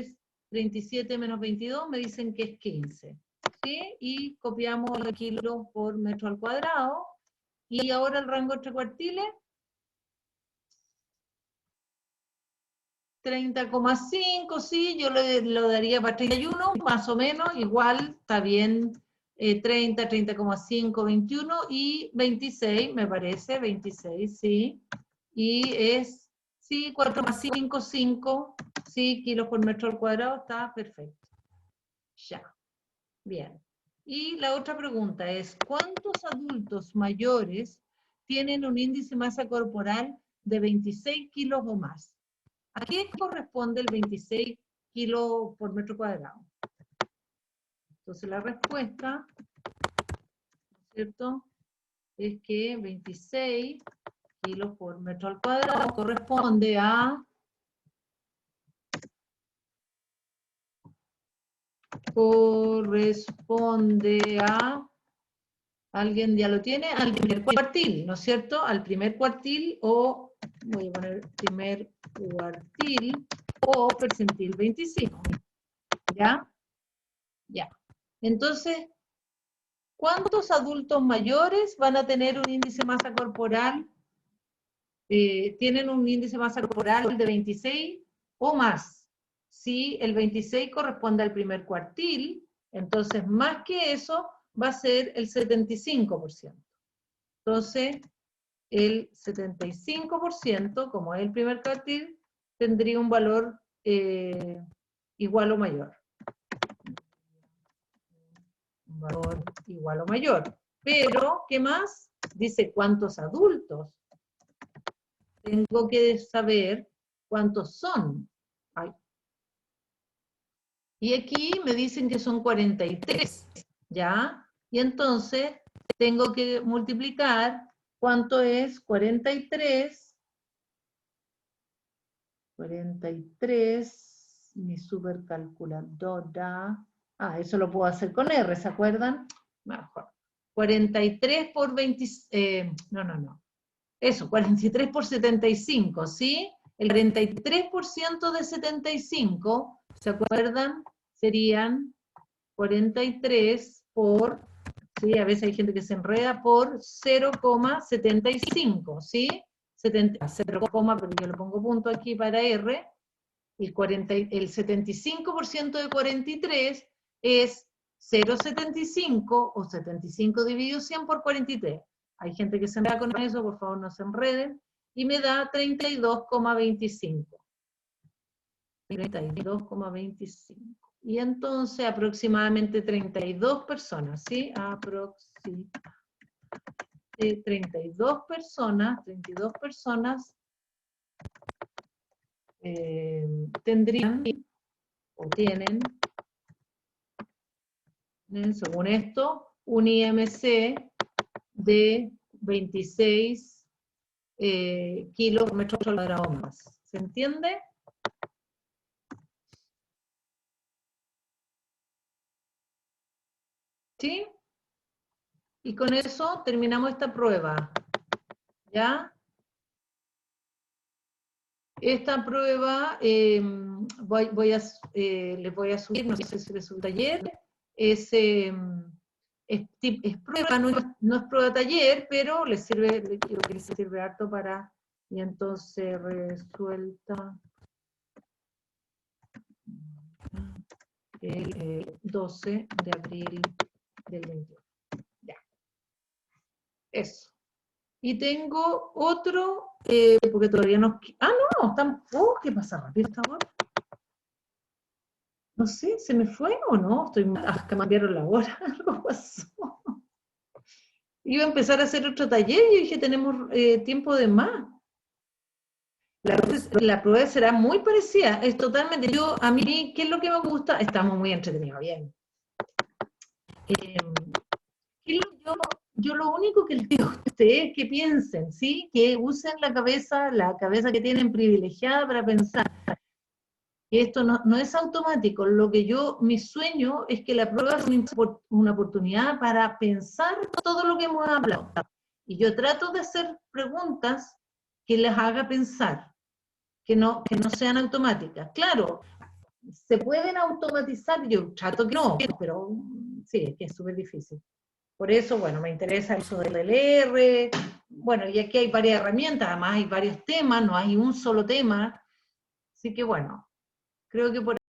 37 menos 22 me dicen que es 15. ¿Sí? Y copiamos los kilos por metro al cuadrado. Y ahora el rango entre cuartiles, 30,5, sí, yo lo daría para 31, más o menos, igual, está bien, 30, 30,5, 21 y 26, me parece, 26, sí. Y es, sí, 4,5, 5, sí, kilos por metro al cuadrado, está perfecto. Ya, bien. Y la otra pregunta es, ¿cuántos adultos mayores tienen un índice de masa corporal de 26 kilos o más? ¿A qué corresponde el 26 kilos por metro cuadrado? Entonces la respuesta, ¿cierto?, es que 26 kilos por metro al cuadrado corresponde a... ¿alguien ya lo tiene? Al primer cuartil, ¿no es cierto? Al primer cuartil o, voy a poner primer cuartil o percentil 25. ¿Ya? Ya. Entonces, ¿cuántos adultos mayores van a tener un índice de masa corporal? Tienen un índice de masa corporal de 26 o más. Si el 26 corresponde al primer cuartil, entonces más que eso va a ser el 75%. Entonces, el 75%, como es el primer cuartil, tendría un valor igual o mayor. Un valor igual o mayor. Pero, ¿qué más? Dice cuántos adultos. Tengo que saber cuántos son. Ay. Y aquí me dicen que son 43, ¿ya? Y entonces tengo que multiplicar cuánto es 43, mi supercalculadora. Ah, eso lo puedo hacer con R, ¿se acuerdan? Mejor. 43 por 20, no. Eso, 43 por 75, ¿sí? El 43% de 75, ¿se acuerdan? Serían 43 por, ¿sí? A veces hay gente que se enreda, por 0,75, ¿sí? 0, pero yo le pongo punto aquí para R. El 75% de 43 es 0,75 o 75 dividido 100 por 43. Hay gente que se enreda con eso, por favor no se enreden. Y me da 32,25. 32,25. Y entonces aproximadamente 32 personas, ¿sí? 32 personas tendrían o tienen, según esto, un IMC de 26 kilos por metro cuadrado más. ¿Se entiende? ¿Sí? Y con eso terminamos esta prueba. ¿Ya? Esta prueba les voy a subir, no sé si les subí ayer, es prueba, no es prueba taller, pero les sirve, creo que les sirve harto para, y entonces resuelta el 12 de abril del 21. Ya. Eso. Y tengo otro, porque todavía no... no, tampoco, ¿qué pasa rápido esta hora? No sé, ¿se me fue o no? Cambiaron la hora, algo pasó. Iba a empezar a hacer otro taller y dije, tenemos tiempo de más. La prueba será muy parecida, es totalmente... a mí, ¿qué es lo que me gusta? Estamos muy entretenidos, bien. Yo lo único que les digo a ustedes es que piensen, ¿sí? Que usen la cabeza que tienen privilegiada para pensar. Que esto no es automático. Mi sueño es que la prueba es una oportunidad para pensar todo lo que hemos hablado. Y yo trato de hacer preguntas que les haga pensar, que no sean automáticas. Claro, se pueden automatizar, yo trato que no, pero sí, es que es súper difícil. Por eso, bueno, me interesa eso del LR, bueno, y aquí hay varias herramientas, además hay varios temas, no hay un solo tema, así que bueno, creo que por